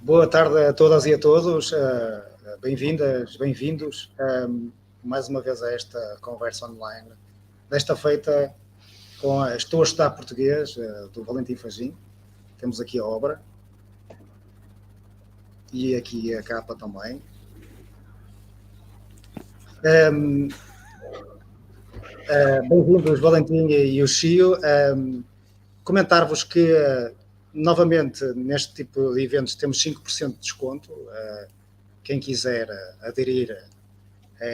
Boa tarde a todas e a todos, bem-vindas, bem-vindos mais uma vez a esta conversa online, desta feita com a Estou a Estudar Português, do Valentim Fagim. Temos aqui a obra e aqui a capa também. Bem-vindos, Valentim e o Chio. Comentar-vos que novamente, neste tipo de eventos, temos 5% de desconto. Quem quiser aderir a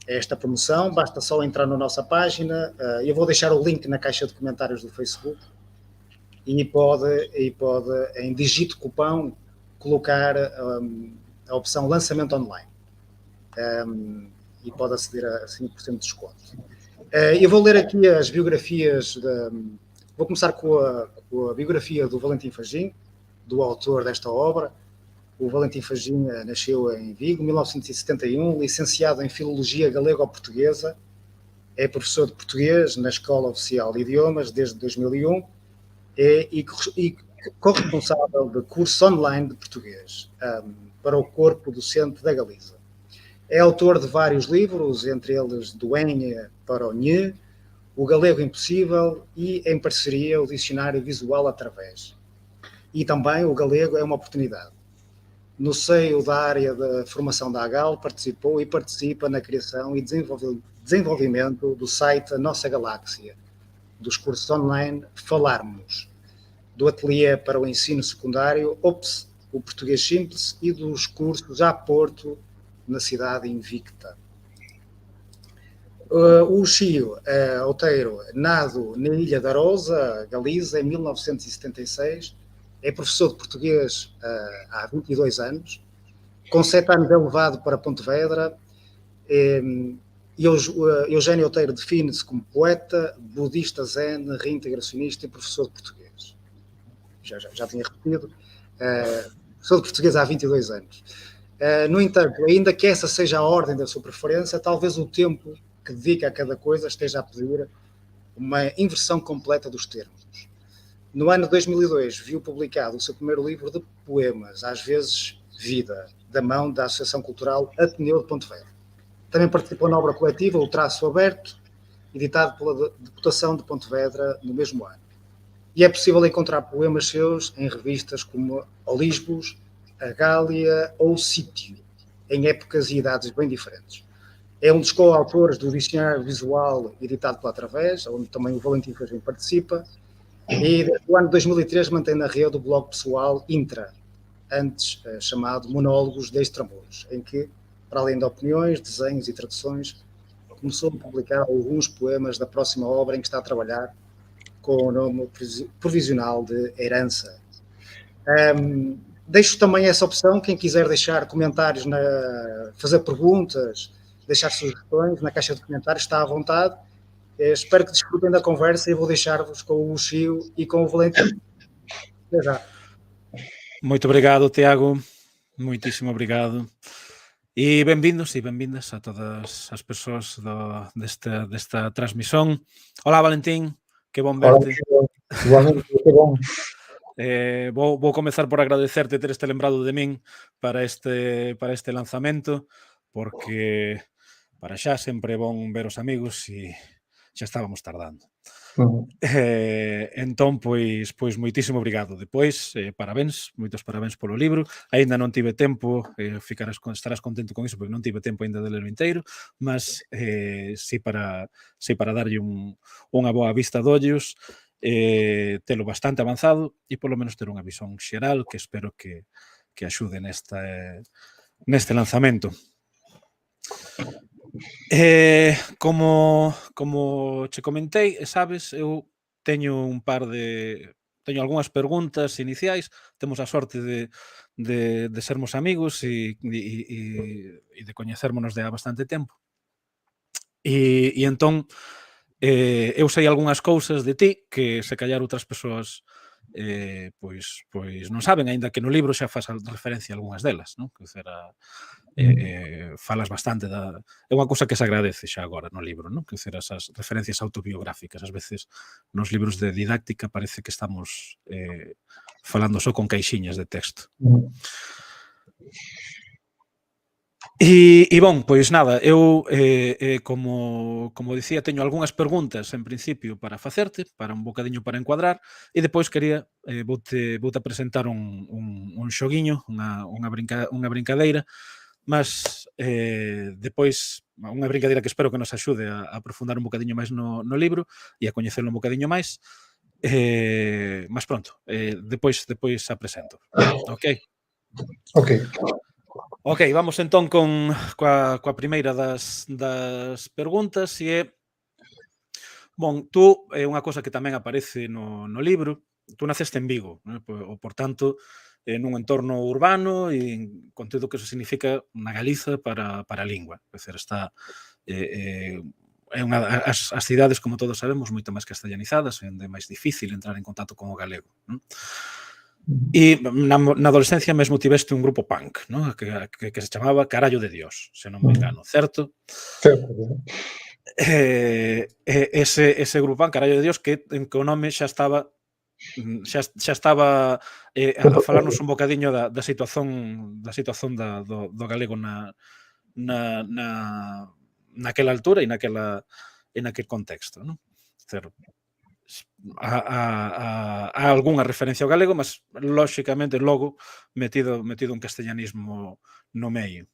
esta promoção, basta só entrar na nossa página. Eu vou deixar o link na caixa de comentários do Facebook e pode em digito cupão, colocar a opção lançamento online. E pode aceder a 5% de desconto. Eu vou ler aqui as biografias vou começar com a biografia do Valentim Fagim, do autor desta obra. O Valentim Fagim nasceu em Vigo, 1971, licenciado em Filologia Galego-Portuguesa, é professor de português na Escola Oficial de Idiomas desde 2001 e corresponsável de curso online de português para o corpo docente da Galiza. É autor de vários livros, entre eles Do Enha para o Nhe, O Galego Impossível e, em parceria, o Dicionário Visual Através. E também O Galego é uma Oportunidade. No seio da área da formação da AGAL, participou e participa na criação e desenvolvimento do site A Nossa Galáxia, dos cursos online Falarmos, do ateliê para o ensino secundário OPS, o Português Simples, e dos cursos a Porto, na cidade invicta. O Chio Outeiro, nado na Ilha da Arousa, Galiza, em 1976, é professor de português há 22 anos, com 7 anos é levado para Pontevedra. Eugénio Outeiro define-se como poeta, budista zen, reintegracionista e professor de português. Já tinha repetido. Professor de português há 22 anos. No entanto, ainda que essa seja a ordem da sua preferência, talvez o tempo que dedica a cada coisa esteja a pedir uma inversão completa dos termos. No ano de 2002, viu publicado o seu primeiro livro de poemas, Às vezes Vida, da mão da Associação Cultural Ateneu de Pontevedra. Também participou na obra coletiva O Traço Aberto, editado pela Deputação de Pontevedra no mesmo ano. E é possível encontrar poemas seus em revistas como Olisbos, A Gália ou Sítio, em épocas e idades bem diferentes. É um dos coautores do Dicionário Visual, editado pela Através, onde também o Valentim Fagim participa, e desde o ano de 2003 mantém na rede o blog pessoal Intra, antes chamado Monólogos de Extramuros, em que, para além de opiniões, desenhos e traduções, começou a publicar alguns poemas da próxima obra em que está a trabalhar, com o nome provisional de Herança. Deixo também essa opção, quem quiser deixar comentários, fazer perguntas, deixar sugestões na caixa de comentários, está à vontade. Espero que desfrutem da conversa e vou deixar-vos com o Chio e com o Valentim. Até já. Muito obrigado, Tiago. Muitíssimo obrigado. E benvindos e benvindas a todas as persoas desta transmisión. Hola, Valentín. Que bon verte. Igualmente, que bon. Vou comezar por agradecerte ter este lembrado de min para este lanzamento, porque para xa sempre é bon ver os amigos e xa estábamos tardando. Entón, pois moitísimo obrigado. Depois, parabéns, moitos parabéns polo libro. Aínda non tive tempo, estarás contento con iso, porque non tive tempo aínda de ler o inteiro, mas si para darlle unha boa vista de ollos, telo bastante avanzado e polo menos ter unha visión xeral que espero que axude neste lanzamento. Como che comentei, sabes, eu teño algunhas preguntas iniciais. Temos a sorte de sermos amigos e de coñecérmonos de há bastante tempo. E entón, eu sei algunhas cousas de ti que se callar outras persoas pois non saben, aínda que no libro xa faz referencia a algunhas delas, non? Que era falas bastante é unha cousa que se agradece xa agora no libro, non? Que ser esas referencias autobiográficas. Ás veces nos libros de didáctica parece que estamos falando só con caixiñas de texto. E bon, pois nada, eu, como dicía, teño algunhas preguntas en principio para facerte, para un bocadiño para encuadrar, e depois quería, voute presentar un xoguiño, unha brincadeira, mas depois, unha brincadeira que espero que nos axude a aprofundar un bocadiño máis no libro e a coñecelo un bocadiño máis, mas pronto, depois a presento. Ok? Ok. Ok, vamos entón coa primeira das preguntas e é, bon, tú, é unha cosa que tamén aparece no libro, tú naceste en Vigo, né? Por tanto, nun entorno urbano e con todo o que eso significa na Galiza para a lingua. É dizer, está é as cidades, como todos sabemos, moito máis castellanizadas, onde é máis difícil entrar en contacto con o galego, non? E na adolescencia mesmo tiveste un grupo punk, ¿no? que se chamaba Carallo de Dios, se non me engano, certo? Certo. Ese grupo punk, Carallo de Dios, que o nome xa estaba a falarnos un bocadiño da situación do galego naquela altura e naquel contexto, non? Certo. Há algunha referencia ao galego, mas lóxicamente logo metido un castellanismo no medio.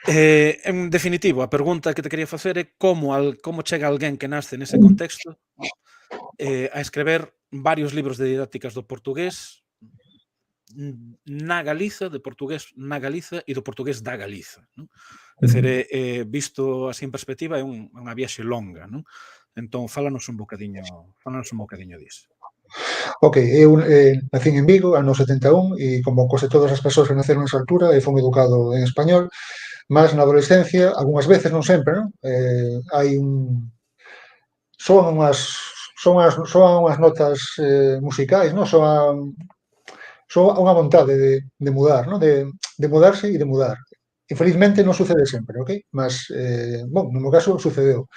En definitivo, a pregunta que te quería facer é como chega alguén que nasce nese contexto a escrever varios libros de didácticas do portugués na Galiza, de portugués na Galiza e do portugués da Galiza, non? É dizer, visto así en perspectiva, é unha viaxe longa, non? Entón, fálanos un bocadiño disso. Ok, eu nacín en Vigo, ano 71, e como cose todas as persoas que naceron nesa altura, fui educado en español, mas na adolescencia, algunhas veces, non sempre, non? Hai soan unhas notas musicais, non? Soan unha vontade de mudar, non? De mudarse e de mudar. Infelizmente non sucede sempre, ok? Mas, bon, no meu caso sucedeu.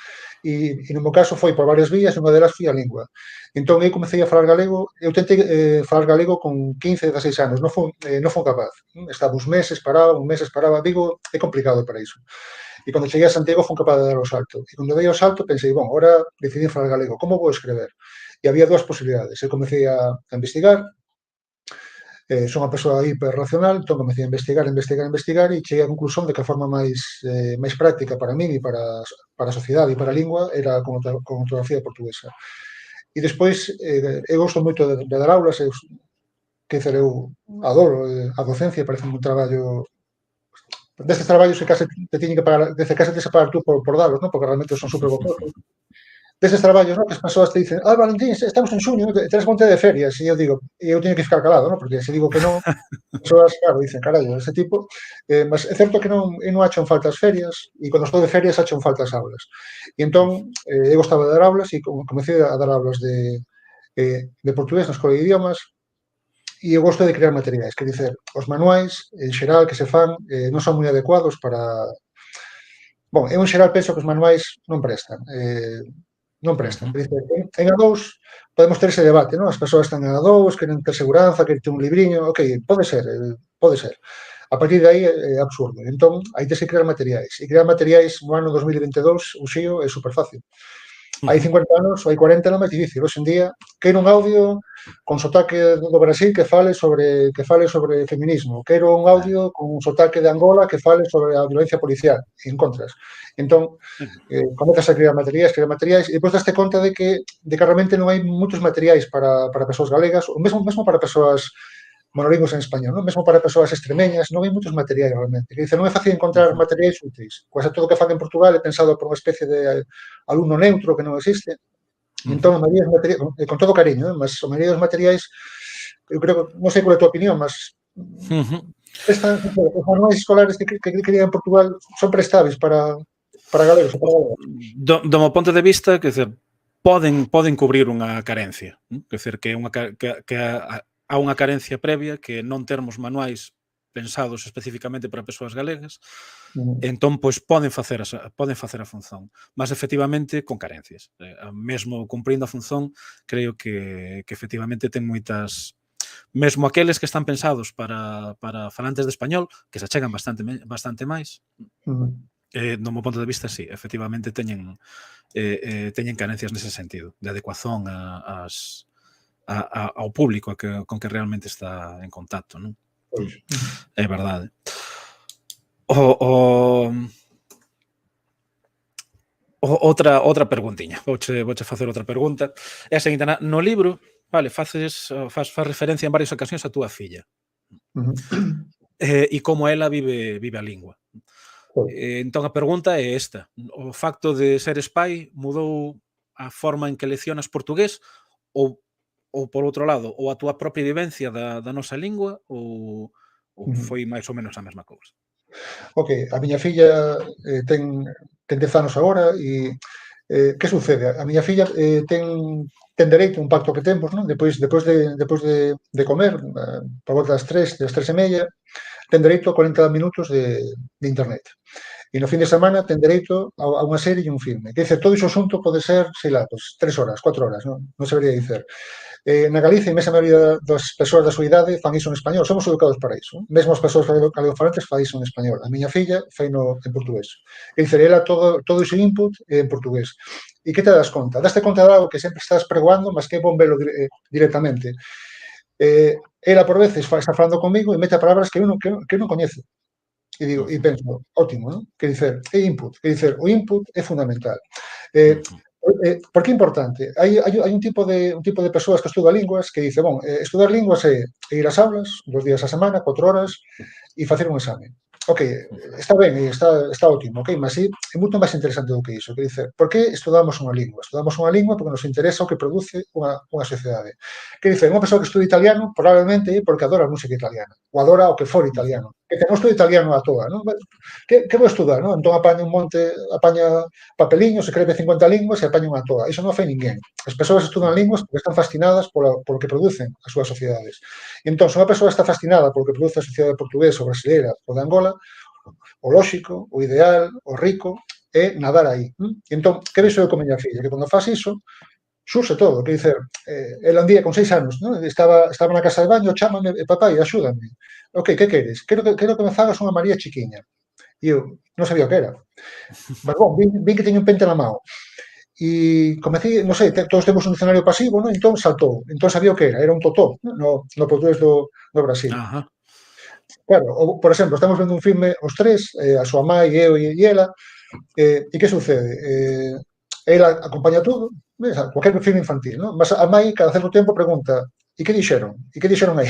E no meu caso foi por varias vías e unha delas foi a lingua. Entón eu comecei a falar galego, eu tentei falar galego con 15, 16 anos, non fui capaz. Estaba uns meses paraba, Vigo é complicado para iso. E cando cheguei a Santiago fui capaz de dar o salto. E cando dei o salto pensei, bon, agora decidí falar galego, como vou escrever? E había dúas posibilidades. Eu comecei a investigar, son unha persoa hiperracional, entón comecei a investigar e cheguei á conclusión de que a forma máis práctica para min e para a sociedade e para a lingua era con ortografía portuguesa. E despois, eu gosto moito de dar aulas, eu adoro a docencia, parece un traballo destes traballos que case te teñen que pagar, case te pagar tú por dalos, non? Porque realmente son super vocosos. Deses traballos, non? Que as persoas te dicen, Valentín, estamos en xuño, tens monte de ferias, e eu digo, eu teño que ficar calado, non? Porque se digo que non, as persoas, claro, dicen, carallo, ese tipo, mas é certo que non acho en falta as ferias, e cando estou de ferias acho en falta as aulas. E entón, eu gostaba de dar aulas, e comecei a dar aulas de portugués na escola de idiomas, e eu gosto de crear materiais, quer dicer, os manuais, en xeral, que se fan, non son moi adecuados para... Bon, eu en xeral penso que os manuais non prestan, non prestan. En A2 podemos ter ese debate, non? As persoas están en A2, queren ter seguranza, queren ter un libriño, ok, pode ser. A partir de aí é absurdo. Entón, hai que crear materiais. E crear materiais no ano 2022, o xío, é super fácil. Hai 50 anos, hai 40 era máis difícil. Hoxe en día, quero un audio con sotaque do Brasil que fale sobre feminismo. Quero un audio con un sotaque de Angola que fale sobre a violencia policial. E encontras. Entón, comezas a crear materiais, e depois daste conta de que realmente non hai moitos materiais para persoas galegas, ou mesmo para persoas monolingües en español, non? Mesmo para persoas extremeñas, non hai moitos materiais realmente. Quer dizer, non é fácil encontrar materiais úteis. Quase todo o que fan en Portugal é pensado por unha especie de alumno neutro que non existe. Entón, a maioría dos materiais, con todo cariño, mas a maioría dos materiais, eu creo, non sei qual é a tua opinión, mas os manuais escolares que crían en Portugal son prestáveis para galegos. Do meu ponto de vista, quer dizer, poden cubrir unha carencia, quer dizer, que há unha carencia previa que non termos manuais pensados especificamente para persoas galegas, entón, pois, poden facer a función, mas efectivamente con carencias. Mesmo cumprindo a función, creo que efectivamente ten moitas... Mesmo aqueles que están pensados para falantes de español, que se achegan bastante máis, no meu punto de vista, sí, efectivamente teñen carencias nese sentido, de adecuación ao público con que realmente está en contacto, non? Pois. É verdade. Outra preguntiña. Vouche facer outra pregunta. É a seguinte, no libro, vale, faz referencia en varias ocasións a túa filla. E como ela vive a lingua. Entón a pregunta é esta. O facto de seres pai mudou a forma en que leccionas portugués ou por outro lado, ou a túa propia vivencia da nosa lingua ou foi máis ou menos a mesma cousa? Ok, a miña filla ten 10 anos agora e que sucede? A miña filla ten dereito un pacto que temos, non? Depois de comer, por volta das 3 e media, ten dereito a 40 minutos de internet. E no fin de semana ten dereito a unha serie e un filme. Que dice, todo iso xunto pode ser, sei lá, 3 horas, 4 horas, non sabería dicer. Na Galicia, a inmensa maioría das persoas da súa idade fan iso en español, somos educados para iso. Mesmo as persoas galegofalantes fan iso en español. A miña filla faino en portugués. E dice, ela todo ese input en portugués. E que te das conta? Daste conta de algo que sempre estás pregoando, mas que é bom velo directamente. Ela, por veces, está falando comigo e mete palabras que eu non coñezo. E digo, e penso, ótimo, non? Que dicer, é input. Que dicer, o input é fundamental. Por que é importante? Hai un tipo de persoas que estuda linguas que dice, estudar linguas é ir ás aulas 2 días a semana, 4 horas, e facer un exame. Ok, está ben, está ótimo, ok, mas é moito máis interesante do que iso. Que dice, por que estudamos unha lingua? Estudamos unha lingua porque nos interesa o que produce unha sociedade. Que dice, unha persoa que estuda italiano probablemente é porque adora a música italiana, ou adora o que for italiano. Que non estuda italiano á toa, non? Que vou estudar, non? Entón apaña papeliños, escreve 50 linguas e apaña unha toa. Iso non fai ninguén. As persoas estudan linguas porque están fascinadas polo que producen as súas sociedades. E entón, se unha persoa está fascinada polo que produce a sociedade portuguesa ou brasileira ou de Angola, o lóxico, o ideal, o rico, é nadar aí. E entón, que vexo eu con miña filla? Que cando faz iso, xurse todo. Que dicer, ela un día con 6 anos, non? Estaba na casa de baño, chámame, papai, axúdame. Ok, que queres? Quero que me fagas unha María chiquiña. E eu non sabía o que era. Mas, vin que teño un pente na mão. E comecei, non sei, todos temos un dicionario pasivo, non? Entón saltou. Entón sabía o que era un totó, no portugués do Brasil. Ajá. Claro, por exemplo, estamos vendo un filme os tres, a súa mãe, eu e ela, e que sucede? Ela acompaña todo, cualquier filme infantil, non? Mas a mãe, cada certo tempo, pregunta e que dixeron? E que dixeron aí?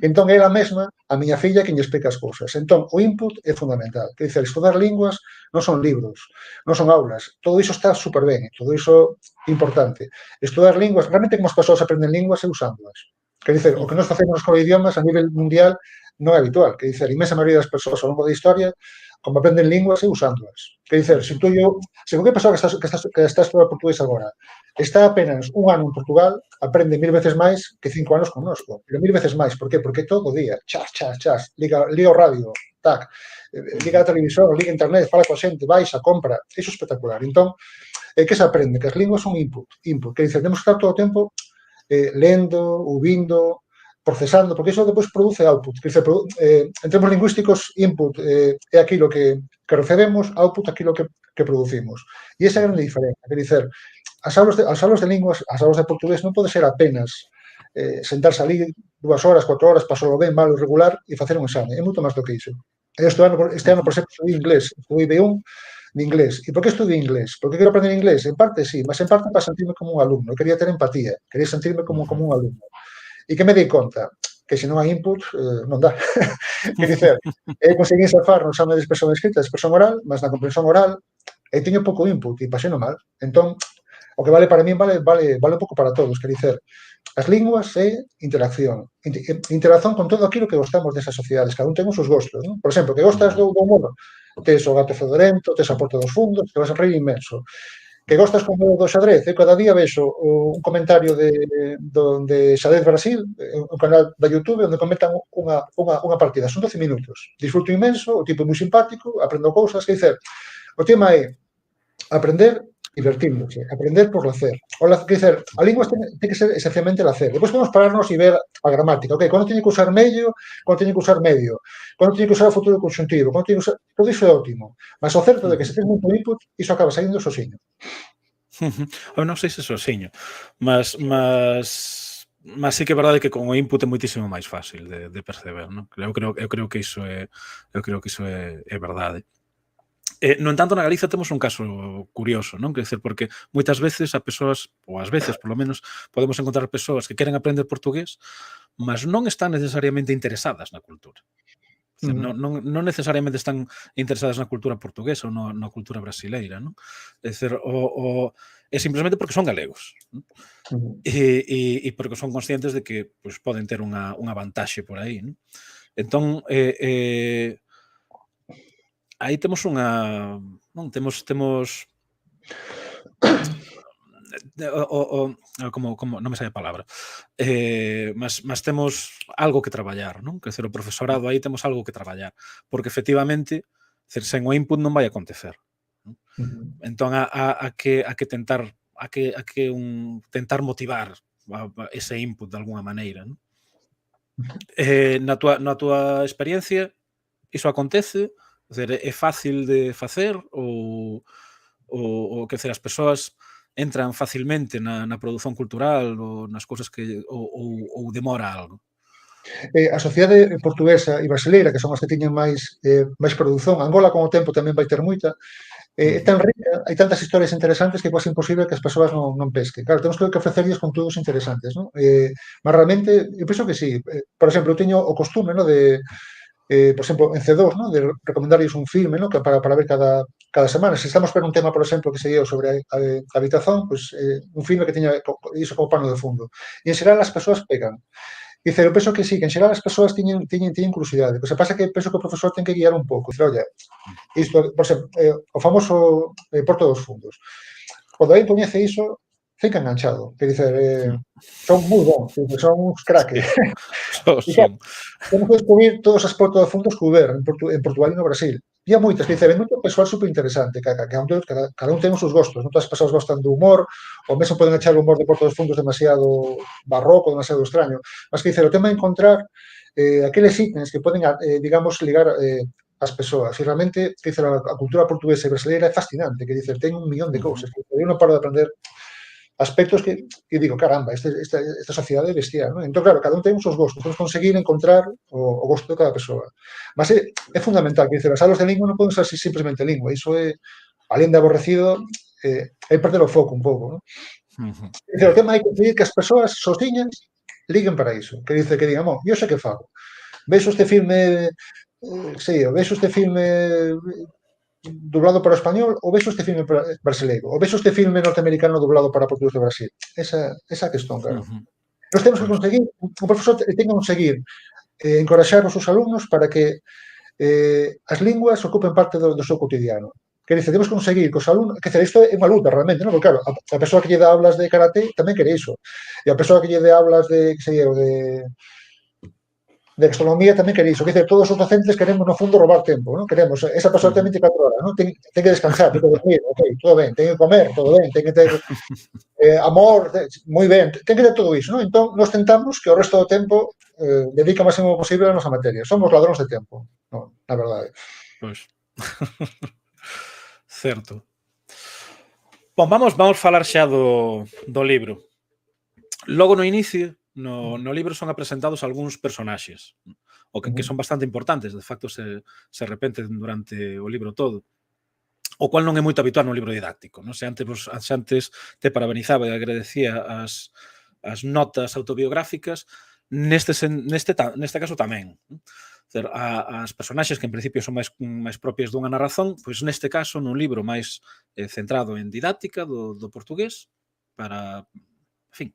Entón, ela mesma, a miña filla, que lle explica as cousas. Entón, o input é fundamental. Que dicer, estudar linguas non son libros, non son aulas. Todo iso está super ben, todo iso é importante. Estudar linguas, realmente como as persoas aprenden linguas é usándolas. Que dicer, o que nos facemos con idiomas a nivel mundial non é habitual. Que dicer, a inmensa maioría das persoas ao longo da historia, como aprenden linguas, é usándolas. Que dicer, se qualquer persoa que está estudando portugués agora está apenas un ano en Portugal, aprende 1000 veces máis que 5 anos connosco. Pero 1000 veces máis. Por qué? Porque todo o día, chas, liga o radio, tac, liga a televisor, liga a internet, fala coa xente, baixa, compra. Iso é espectacular. Entón, que se aprende? Que as linguas son input. Que dicer, temos que estar todo o tempo lendo, ouvindo, procesando, porque iso depois produce output. En termos lingüísticos, input é aquilo que recebemos, output aquilo que producimos. E esa é a grande diferencia. Quer dizer, as aulas de linguas, as aulas de portugués non pode ser apenas sentarse ali 2 horas, 4 horas, pasarlo ben, malo, regular e facer un exame. É moito máis do que iso. Este ano, por exemplo, estudei inglés, estudei B1 de inglés. E por que estudei inglés? Porque quero aprender inglés? En parte sí, mas en parte para sentirme como un alumno. Eu quería ter empatía, quería sentirme como un alumno. E que me dei conta? Que se non hai input, non dá. Que dicer, conseguí safar no exame de expresión escrita, de expresión oral, mas na comprensión oral teño pouco input e paseno mal. Entón, o que vale para mí vale un pouco para todos. Que dicer, as linguas é interacción. Interacción con todo aquilo que gostamos desas sociedades. Cada un ten os seus gostos. Non? Por exemplo, que gostas do humor, tes o gato fedorento, tes a porta dos fundos, te vas a reír inmenso. que gostas como do xadrez, eu cada día vexo un comentario de Xadrez Brasil, un canal da YouTube onde comentan unha partida, son 12 minutos. Disfruto inmenso, o tipo é moi simpático, aprendo cousas, que dicer, o tema é aprender divertíndose, aprender por lacer. Que dicer, a lingua ten que ser esencialmente lacer. Depois podemos pararnos e ver a gramática. Ok, cando teño que usar medio, cando teño que usar medio, cando teño que usar o futuro conxuntivo, cando teño que usar... Todo iso é ótimo. Mas o certo é que se ten moito input, iso acaba saindo sozinho. Eu non sei se sozinho, mas sí que é verdade que con o input é moitísimo máis fácil de perceber, non? Eu creo que iso é verdade. No entanto, na Galiza temos un caso curioso, non? Quer dizer, porque moitas veces a persoas, ou ás veces, polo menos, podemos encontrar persoas que queren aprender portugués, mas non están necesariamente interesadas na cultura. Non necesariamente están interesadas na cultura portuguesa ou na cultura brasileira, non? É dizer, é simplemente porque son galegos, non? E porque son conscientes de que pues, poden ter unha vantaxe por aí, non? Entón, aí temos unha... Non, temos como non me sai a palabra, mas temos algo que traballar, non? Que o profesorado aí temos algo que traballar, porque efectivamente sen o input non vai acontecer, non? Entón a que tentar tentar motivar ese input de alguna maneira, non? Na túa experiencia iso acontece? É fácil de facer ou que as persoas entran facilmente na produción cultural ou nas cousas que ou demora algo? A sociedade portuguesa e brasileira, que son as que tiñen máis produción, Angola con o tempo tamén vai ter moita, é tan rica, hai tantas historias interesantes que é quase imposible que as persoas non pesquen. Claro, temos que ofrecerlles conteúdos interesantes, non? Mas realmente, eu penso que sí. Por exemplo, eu teño o costume, non, por exemplo, en C2, ¿no? De recomendarles un filme, ¿no? Que para ver cada semana. Se estamos por un tema, por exemplo, que sería sobre a habitación, pues un filme que teña iso como pano de fondo. E en xeral as persoas pegan. Dice, eu penso que sí, que en xeral as persoas teñen curiosidade. Pois se pasa que penso que o profesor ten que guiar un pouco. Dice, oye, isto, por exemplo, o famoso Porto dos Fundos. Cando aí coñece iso, fica enganchado. Que dice, son moi bons, son uns craques. E claro, temos que descubrir todos os Porto dos Fundos que houber en Portugal e no Brasil. E hai moitas, que dice, moito persoal superinteresante, cada un ten os seus gostos, non todas as persoas gostan do humor, ou mesmo poden echar o humor de Porto dos Fundos demasiado barroco, demasiado extraño, mas que dice, o tema é encontrar aqueles ítems que poden, digamos, ligar as persoas. E realmente, que dice, a cultura portuguesa e brasileira é fascinante, que dice, ten un millón de cousas, que eu non paro de aprender aspectos que digo, caramba, esta sociedade é bestial, non? Entón, claro, cada un ten os seus gostos, temos que conseguir encontrar o gosto de cada persoa. Mas é fundamental, que dice, as aulas de lingua non poden ser simplemente lingua, iso é, alén de aborrecido, é perder o foco un pouco, non? Dice, o tema é conseguir que as persoas sostiñas liguen para iso, que dice, que digan, eu sei que fago, vexo este filme, vexo este filme doblado para o español ou vexo este filme brasileiro ou vexo este filme norteamericano doblado para portugués de Brasil. Esa é a questón, claro. Nós temos que conseguir, o profesor ten que conseguir encoraxar os seus alumnos para que as linguas ocupen parte do seu cotidiano. Que dice, temos que conseguir que os alumnos, que isto é unha luta realmente, non? Porque claro, a persoa que lle dá aulas de karate tamén quere iso. E a persoa que lle dá aulas de, que sei eu, de gastronomía tamén quere iso. Que dice, todos os docentes queremos, no fundo, robar tempo, non? Queremos, esa persoa ten 24 horas, non? Ten que descansar, ten que dormir, ok, todo ben, ten que comer, todo ben, ten que ter amor, moi ben, ten que ter todo iso, non? Entón, nos tentamos que o resto do tempo dedica o máximo posible a nosa materia. Somos ladróns de tempo, non, na verdade. Pois. Certo. Bom, vamos falar xa do libro. Logo no inicio, no libro son apresentados algúns personaxes que son bastante importantes, de facto se repenten durante o libro todo, o cual non é moito habitual no libro didáctico, non? Se antes te parabenizaba e agradecía as notas autobiográficas, neste caso tamén. As personaxes que en principio son máis propias dunha narración, pois neste caso, nun libro máis centrado en didáctica do portugués, para, en fin,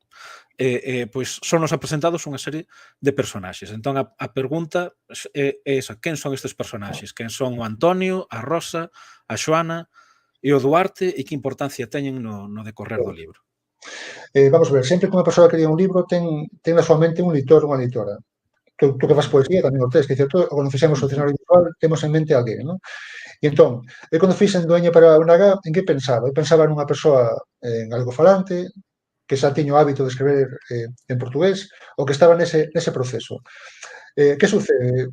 pois son nos apresentados unha serie de personaxes. Entón, a pregunta é esa, quen son estes personaxes? Quen son o Antonio, a Rosa, a Xoana e o Duarte e que importancia teñen no decorrer do libro? Vamos ver, sempre que unha persoa cría un libro ten na súa mente un lector ou unha lectora. Tú que faz poesía tamén o tes, que dice, cando fixemos o dicionario visual temos en mente alguén, non? E entón, eu cando fixen Dueña para UNH, en que pensaba? Eu pensaba nunha persoa galegofalante, que xa tiño o hábito de escrever en portugués, ou que estaba nese proceso. Que sucede?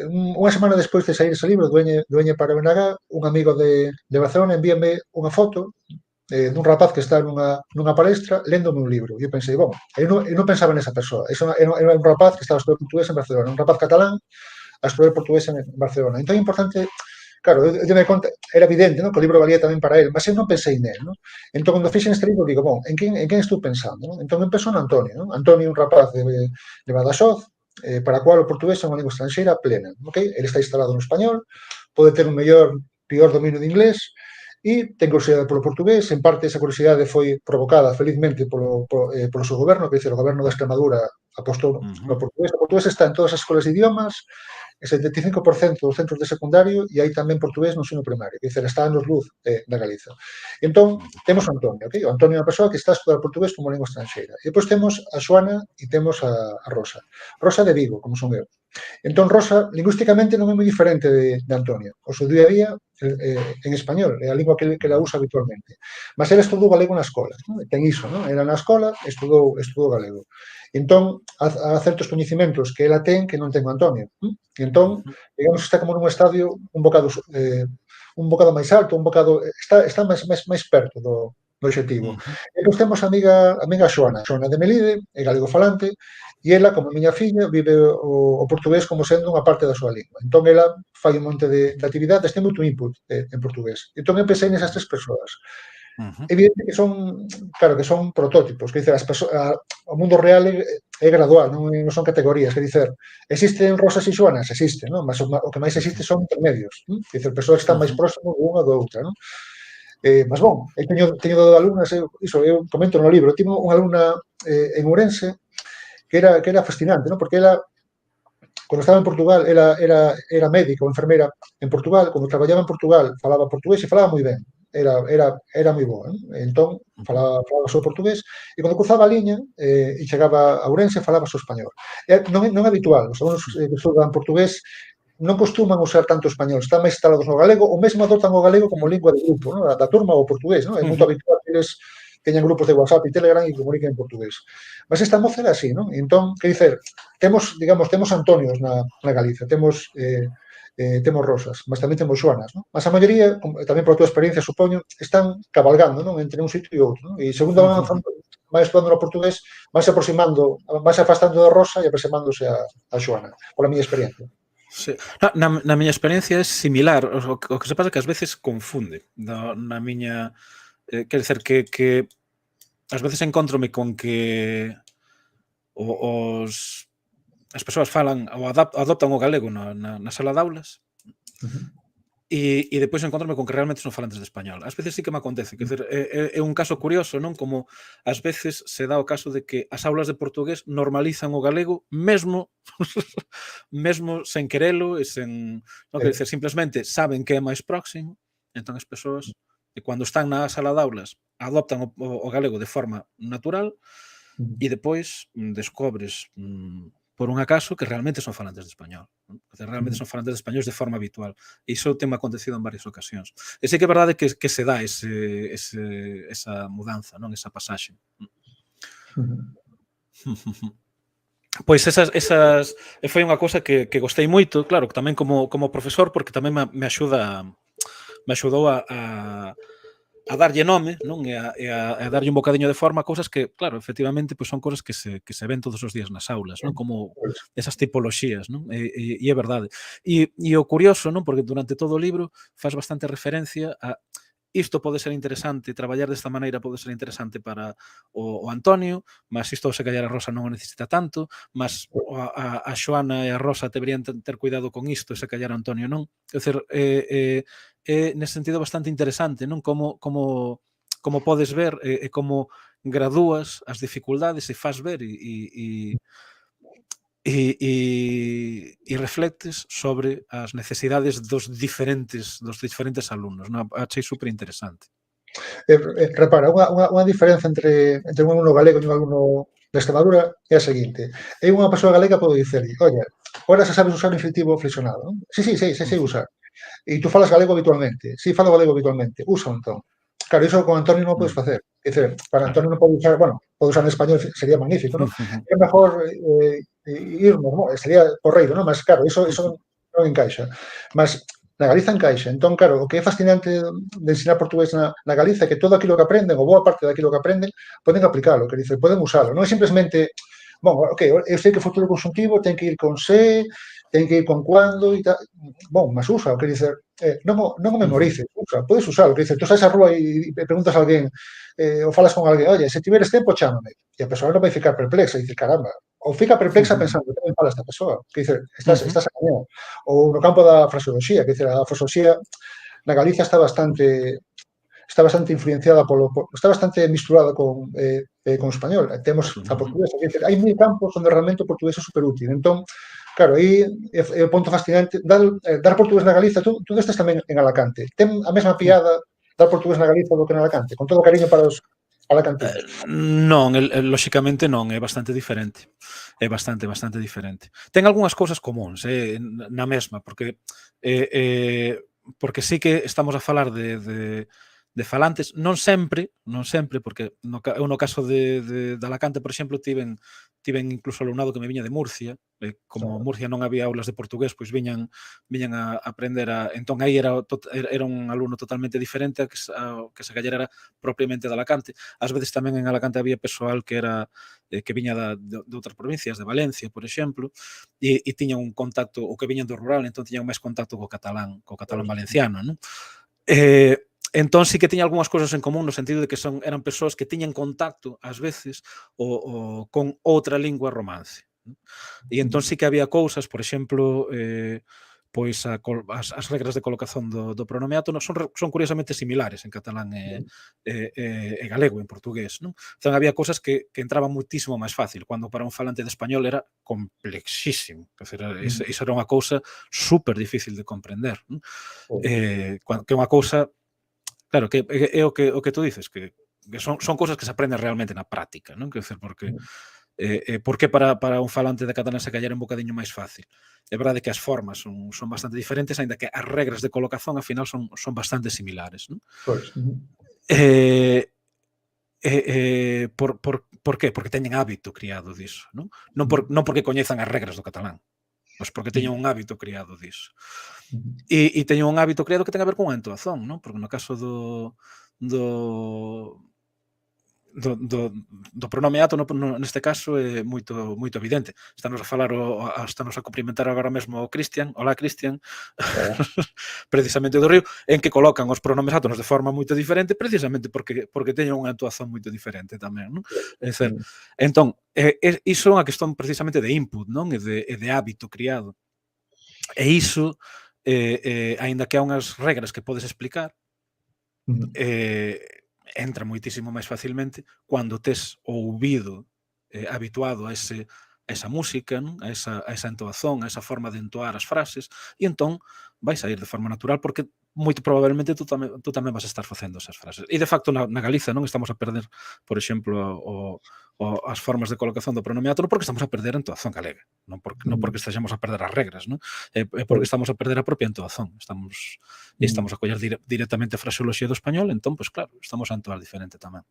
Unha semana despois de sair ese libro, Dueña para UNH, un amigo de Barcelona envíame unha foto dun rapaz que está nunha palestra lendo un libro. E eu pensei, bom, eu non pensaba nesa persoa. Era un rapaz que estaba a estudar portugués en Barcelona, un rapaz catalán a estudar portugués en Barcelona. Entón é importante, claro, eu me conta, era evidente, non, que o libro valía tamén para él, mas eu non pensei nel, non? Entón, cando fixen este libro, digo, bom, en quen estou pensando, non? Entón, eu penso no Antonio, non? Antonio é un rapaz de Badaxoz, para a cual o portugués é unha lingua estranxeira plena, ok? Ele está instalado no español, pode ter un pior dominio de inglés, e ten curiosidade polo portugués, en parte esa curiosidade foi provocada felizmente polo seu goberno, que dice, o goberno da Extremadura apostou no portugués. O portugués está en todas as escolas de idiomas, el 75% dos centros de secundario e hai tamén portugués no ensino primario, que dizer, está anos luz da Galiza. Entón, temos a Antonio, okay? O Antonio é unha persoa que está a estudar portugués como lingua estranxeira. E depois temos a Xoana e temos a Rosa. Rosa de Vigo, como son eu. Entón, Rosa, lingüísticamente non é moi diferente de Antonio. O seu día a día en español, é a lingua que ela usa habitualmente. Mas ela estudou galego na escola, non? Ten iso, non? Ela na escola estudou galego. Entón, há certos coñecimentos que ela ten que non ten o Antonio. Entón, digamos, está como nun estadio un bocado máis alto, está máis perto do obxectivo. E depois temos a amiga Xoana de Melide, é galego falante, e ela, como a miña filla, vive o portugués como sendo unha parte da súa lingua. Entón, ela fai un monte de actividades, ten moito input en portugués. Entón, eu pensei nesas tres persoas. Evidente que son, claro, que son protótipos, que dicer, o mundo real é gradual, non son categorías, que dicer, existen rosas e xoanas, existen, non? Mas o que máis existe son intermedios, que dicer, persoas que están máis próximos unha do outra, non? Mas bon, eu teño dado alumnas, eu comento no libro, tivo unha alumna en Ourense que era fascinante, non? Porque ela, cando estaba en Portugal, era médica ou enfermeira en Portugal, cando traballaba en Portugal, falaba portugués e falaba moi ben. Era moi boa, non? Entón, falaba só portugués, e cando cruzaba a liña e chegaba a Ourense, falaba só español. Non é habitual, os alunos que estudan portugués non costuman usar tanto español, están máis instalados no galego, ou mesmo adotan o galego como lingua de grupo, non? Da turma ou portugués, non? É moito habitual que eles teñan grupos de WhatsApp e Telegram e comuniquen en portugués. Mas esta moza era así, non? Entón, que dicer, temos Antonios na Galiza, temos rosas, mas tamén temos xoanas, non? Mas a maioría, tamén por a túa experiencia, supoño, están cabalgando, non? Entre un sitio e outro, non? E segundo van avanzando, vai estudando no portugués, vai se aproximando, vai se afastando da rosa e aproximándose a xoana, pola miña experiencia. Sí. Na miña experiencia é similar, o que se pasa é que ás veces confunde na miña... quer dizer que ás veces encontrome con que as persoas falan ou adoptan o galego na sala de aulas e depois encontrome con que realmente son falantes de español. Ás veces sí que me acontece, quer dizer, é un caso curioso, non? Como ás veces se dá o caso de que as aulas de portugués normalizan o galego mesmo sen querelo e sen... Non, quer dizer, simplemente saben que é máis próximo, entón as persoas, cando están na sala de aulas, adoptan o galego de forma natural e depois descobres por un acaso que realmente son falantes de español. Realmente son falantes de español de forma habitual. E iso ten acontecido en varias ocasións. E sei que é verdade que se dá esa mudanza, non, esa pasaxe. Pois esas foi unha cousa que gostei moito, claro, tamén como profesor, porque tamén me axudou a darlle nome, non? E a darlle un bocadiño de forma a cousas que, claro, efectivamente, pois son cousas que se ven todos os días nas aulas, non? Como esas tipoloxías, non? E é verdade. E o curioso, non? Porque durante todo o libro faz bastante referencia a isto pode ser interesante, traballar desta maneira pode ser interesante para o Antonio, mas isto se callar a Rosa non o necesita tanto, mas a Xoana e a Rosa deberían ter cuidado con isto, se callar a Antonio non. É dicir, é nese sentido bastante interesante, non? Como podes ver e como gradúas as dificultades e faz ver e e reflectes sobre as necesidades dos diferentes alumnos. Non? Achei super interesante. Repara, unha diferenza entre un alumno galego e un alumno de Extremadura é a seguinte. Eu unha persoa galega podo dicerlle, oye, ora se sabes usar o infinitiva flexionado, non? Sí, sei usar. E tú falas galego habitualmente. Sí, falo galego habitualmente. Usa entón. Claro, iso con Antonio non podes facer. É dicir, para Antonio non pode usar, bueno, pode usar en español, sería magnífico, non? É mejor irnos, non? Sería porreiro, non? Mas claro, iso non encaixa. Mas na Galiza encaixa. Entón, claro, o que é fascinante de ensinar portugués na Galiza é que todo aquilo que aprenden, ou boa parte daquilo que aprenden, poden aplicalo, que dice, poden usalo. Non é simplemente, bon, ok, eu sei que o futuro consuntivo ten que ir con se, ten que ir con cuando e tal. Bon, mas usa, o que dice, non o memorices, usa, podes usar, o que dice, tú sais á rúa e preguntas a alguén, ou falas con alguén, oye, se tiveres tempo, chámame. E a persoa non vai ficar perplexa, e dice, caramba, ou fica perplexa pensando, que me fala esta persoa? Que dice, estás a cañón. Ou no campo da fraseoloxía, que dice, a fraseoloxía na Galiza está bastante influenciada está bastante misturada con o español. Temos a portuguesa, que dice, hai mil campos onde realmente o portugués é superútil. Entón, claro, aí é o ponto fascinante. Dar portugués na Galiza, tú destes tamén en Alacante. Ten a mesma piada dar portugués na Galiza do que en Alacante? Con todo o cariño para os alacantinos. Non, lóxicamente non, é bastante diferente. É bastante diferente. Ten algunhas cousas comuns na mesma, porque sí que estamos a falar de falantes, non sempre, porque eu no caso de Alacante, por exemplo, tiven incluso alumnado que me viña de Murcia, como Murcia non había aulas de portugués, pois viñan a aprender entón aí era un alumno totalmente diferente a que se callara era propiamente de Alacante. Ás veces tamén en Alacante había persoal que era que viña de outras provincias, de Valencia, por exemplo, e tiñan un contacto, ou que viñan do rural, entón tiñan máis contacto co catalán valenciano, non? Entón sí que tiña algunhas cousas en común no sentido de que eran persoas que tiñan contacto ás veces con outra lingua romance. E entón sí que había cousas, por exemplo, pois as regras de colocación do pronomeátono son curiosamente similares en catalán e galego, en portugués. Non? Entón había cousas que entraban muitísimo máis fácil, cando para un falante de español era complexísimo. Iso era unha cousa super difícil de comprender. Non? Que é unha cousa, claro, que é o que tú dices, que son cousas que se aprenden realmente na práctica, non? Quer dizer, porque para un falante de catalán se callar un bocadiño máis fácil. É verdade que as formas son bastante diferentes, aínda que as regras de colocación, ao final, son bastante similares. Non? Pois. Por qué? Porque teñen hábito criado diso. Non porque coñezan as regras do catalán, mas porque teñen un hábito criado diso. E teñen un hábito criado que ten a ver con a entoación, non? Porque no caso do pronomeátono neste caso é moito evidente. Estamos a falar estamos a cumprimentar agora mesmo o Cristian. Hola, Cristian. Precisamente do Río, en que colocan os pronomes átonos de forma moito diferente, precisamente porque teñen unha entoación moito diferente tamén, non? É dizer, entón, iso é unha cuestión precisamente de input, non? E de hábito criado. E iso, aínda que há unhas regras que podes explicar, entra moitísimo máis facilmente cando tes o ouvido habituado a esa música, non? a esa entoación, a esa forma de entoar as frases, e entón vai sair de forma natural porque moito probablemente tú tamén vas a estar facendo esas frases. E de facto na Galiza non estamos a perder, por exemplo, as formas de colocación do pronomeátono porque estamos a perder a entoación galega, non porque estamos a perder as regras, non? É porque estamos a perder a propia entoación. Estamos a coller directamente a fraseoloxía do español, entón, pois claro, estamos a entoar diferente tamén.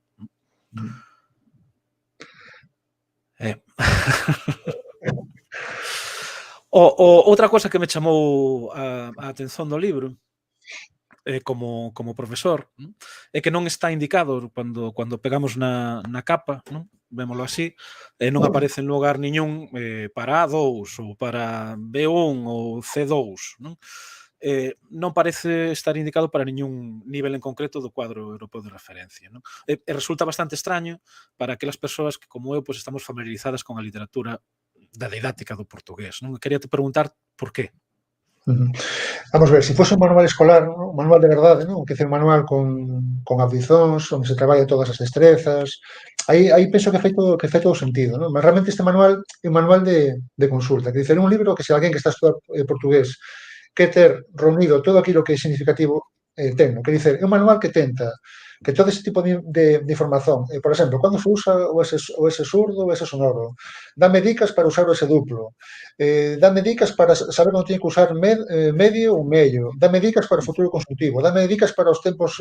Outra cosa que me chamou a atención do libro como profesor, non? É que non está indicado cando pegamos na capa, non? Vémolo así, non aparece en lugar niñún para A2 ou para B1 ou C2, non? Non parece estar indicado para niñún nivel en concreto do cuadro europeo de referencia. Non? E resulta bastante extraño para aquelas persoas que, como eu, pues, estamos familiarizadas con a literatura da didáctica do portugués. Non? Quería te preguntar por qué. Vamos ver, se fose un manual escolar, ¿no? Un manual de verdade, non? Que é un manual con audicións, onde se traballa todas as destrezas, aí penso que fai todo sentido, non? Mas realmente este manual é un manual de consulta, que dice, é un libro que se alguén que está a estudar portugués que ter reunido todo aquilo que é significativo ten, que dice, é un manual que tenta que todo ese tipo de información, por exemplo, cando se usa o S surdo ou S sonoro, dame dicas para usar o S duplo, dame dicas para saber onde teño que usar medio ou mello, dame dicas para o futuro consultivo, dame dicas para os tempos,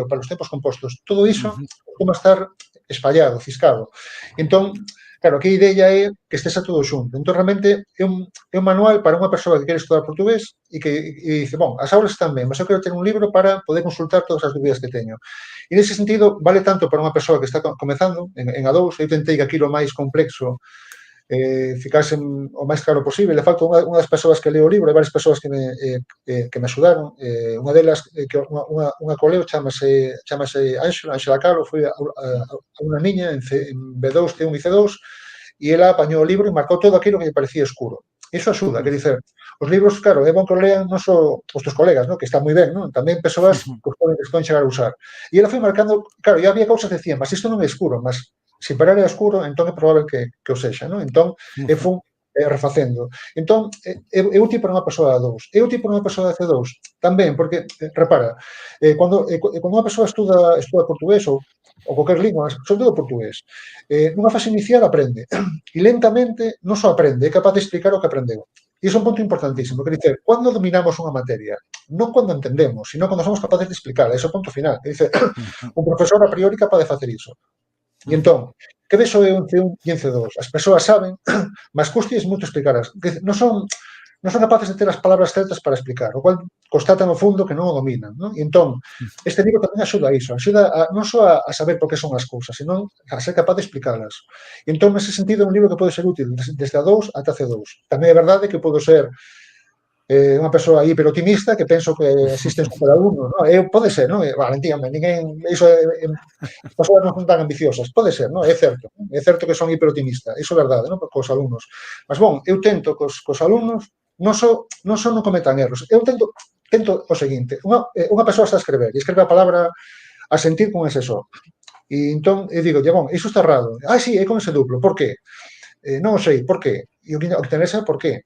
para os tempos compostos. Todo iso como estar espallado, ciscado. Entón, claro, aquí a idea é que estesa todo xunto. Entón, realmente, é un manual para unha persoa que quere estudar portugués e que dice, bon, as aulas están ben, mas eu quero ter un libro para poder consultar todas as dúbidas que teño. E nese sentido, vale tanto para unha persoa que está comezando en A2, eu tentei que aquilo máis complexo ficase o máis claro posible. De facto, unha das persoas que leo o libro, hai varias persoas que me axudaron. Unha delas, unha coleo, chamase Ángela Calo, foi a unha niña en B2, T1 e C2, e ela apañou o libro e marcou todo aquilo que lle parecía escuro. Iso axuda, quer dizer, os libros, claro, é bon que o lean non só os teus colegas, non? Que está moi ben, non? Tamén persoas que os poden chegar a usar. E ela foi marcando, claro, e había cousas que decían, mas isto non é escuro, mas se para é escuro, entón é probable que o sexa, non? Entón, fun refacendo. Entón, é útil para unha persoa de A2. É útil para unha persoa de C2 tamén, porque, repara, cando unha persoa estuda portugués ou qualquer lingua, sobre todo portugués, nunha fase inicial aprende. E lentamente non só aprende, é capaz de explicar o que aprendeu. E iso é un punto importantísimo. Quer dizer, cando dominamos unha materia, non cando entendemos, sino cando somos capaces de explicar. Ese é o punto final. Quer dizer, un profesor a priori capaz de facer iso. E entón, que vexo eu en C1 e en C2? As persoas saben, mas custes moito explicaras. Non son capaces de ter as palabras certas para explicar, o cual constatan ao fundo que non o dominan, non? E entón, este libro tamén axuda a iso, axuda non só a saber por que son as cousas, senón a ser capaz de explicalas. E entón, nese sentido, é un libro que pode ser útil desde A2 ata C2. Tamén é verdade que pode ser unha persoa hiperoptimista que penso que existen superalumnos, non? Pode ser, non? Valentía, ninguén, iso as persoas non son tan ambiciosas, pode ser, non? É certo que son hiperoptimistas, iso é verdade, non? Cos alumnos. Mas, bon, eu tento cos alumnos non só non cometan erros, eu tento o seguinte, unha persoa está a escrever, e escreve a palabra a sentir con ese só. E entón, eu digo, bon, iso está errado. Sí, é con ese duplo, por qué? Non o sei, por qué? E o que interesa é por qué.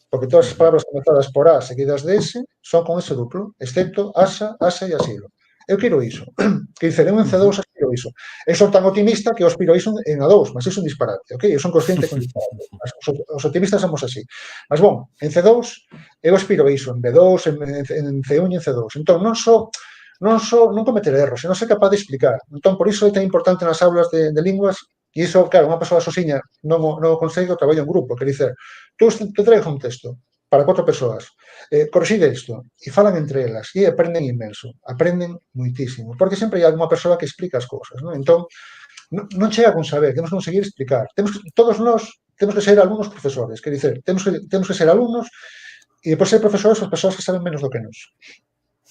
Porque todas as palabras comezadas por A seguidas de S son con ese duplo, excepto asa e asilo. Eu quero iso. Que dicer, eu en C2 aspiro iso. Eu son tan optimista que eu aspiro iso en A2, mas iso é un disparate, ok? Eu son consciente que é un disparate. Os optimistas somos así. Mas, bon, en C2 eu aspiro iso, en B2, en C1 e en C2. Entón, non cometer erros, senón ser capaz de explicar. Entón, por iso é tan importante nas aulas de linguas. E iso, claro, unha persoa sosiña non o consegue, o traballo en grupo. Quer dicer, tú te traes un texto para 4 persoas, corrixide isto, e falan entre elas, e aprenden inmenso, aprenden moitísimo, porque sempre hai alguma persoa que explica as cousas, non? Entón, non chega con saber, temos que conseguir explicar. Todos nós temos que ser alumnos profesores, quer dicer, temos que ser alumnos e depois ser profesores as persoas que saben menos do que nós.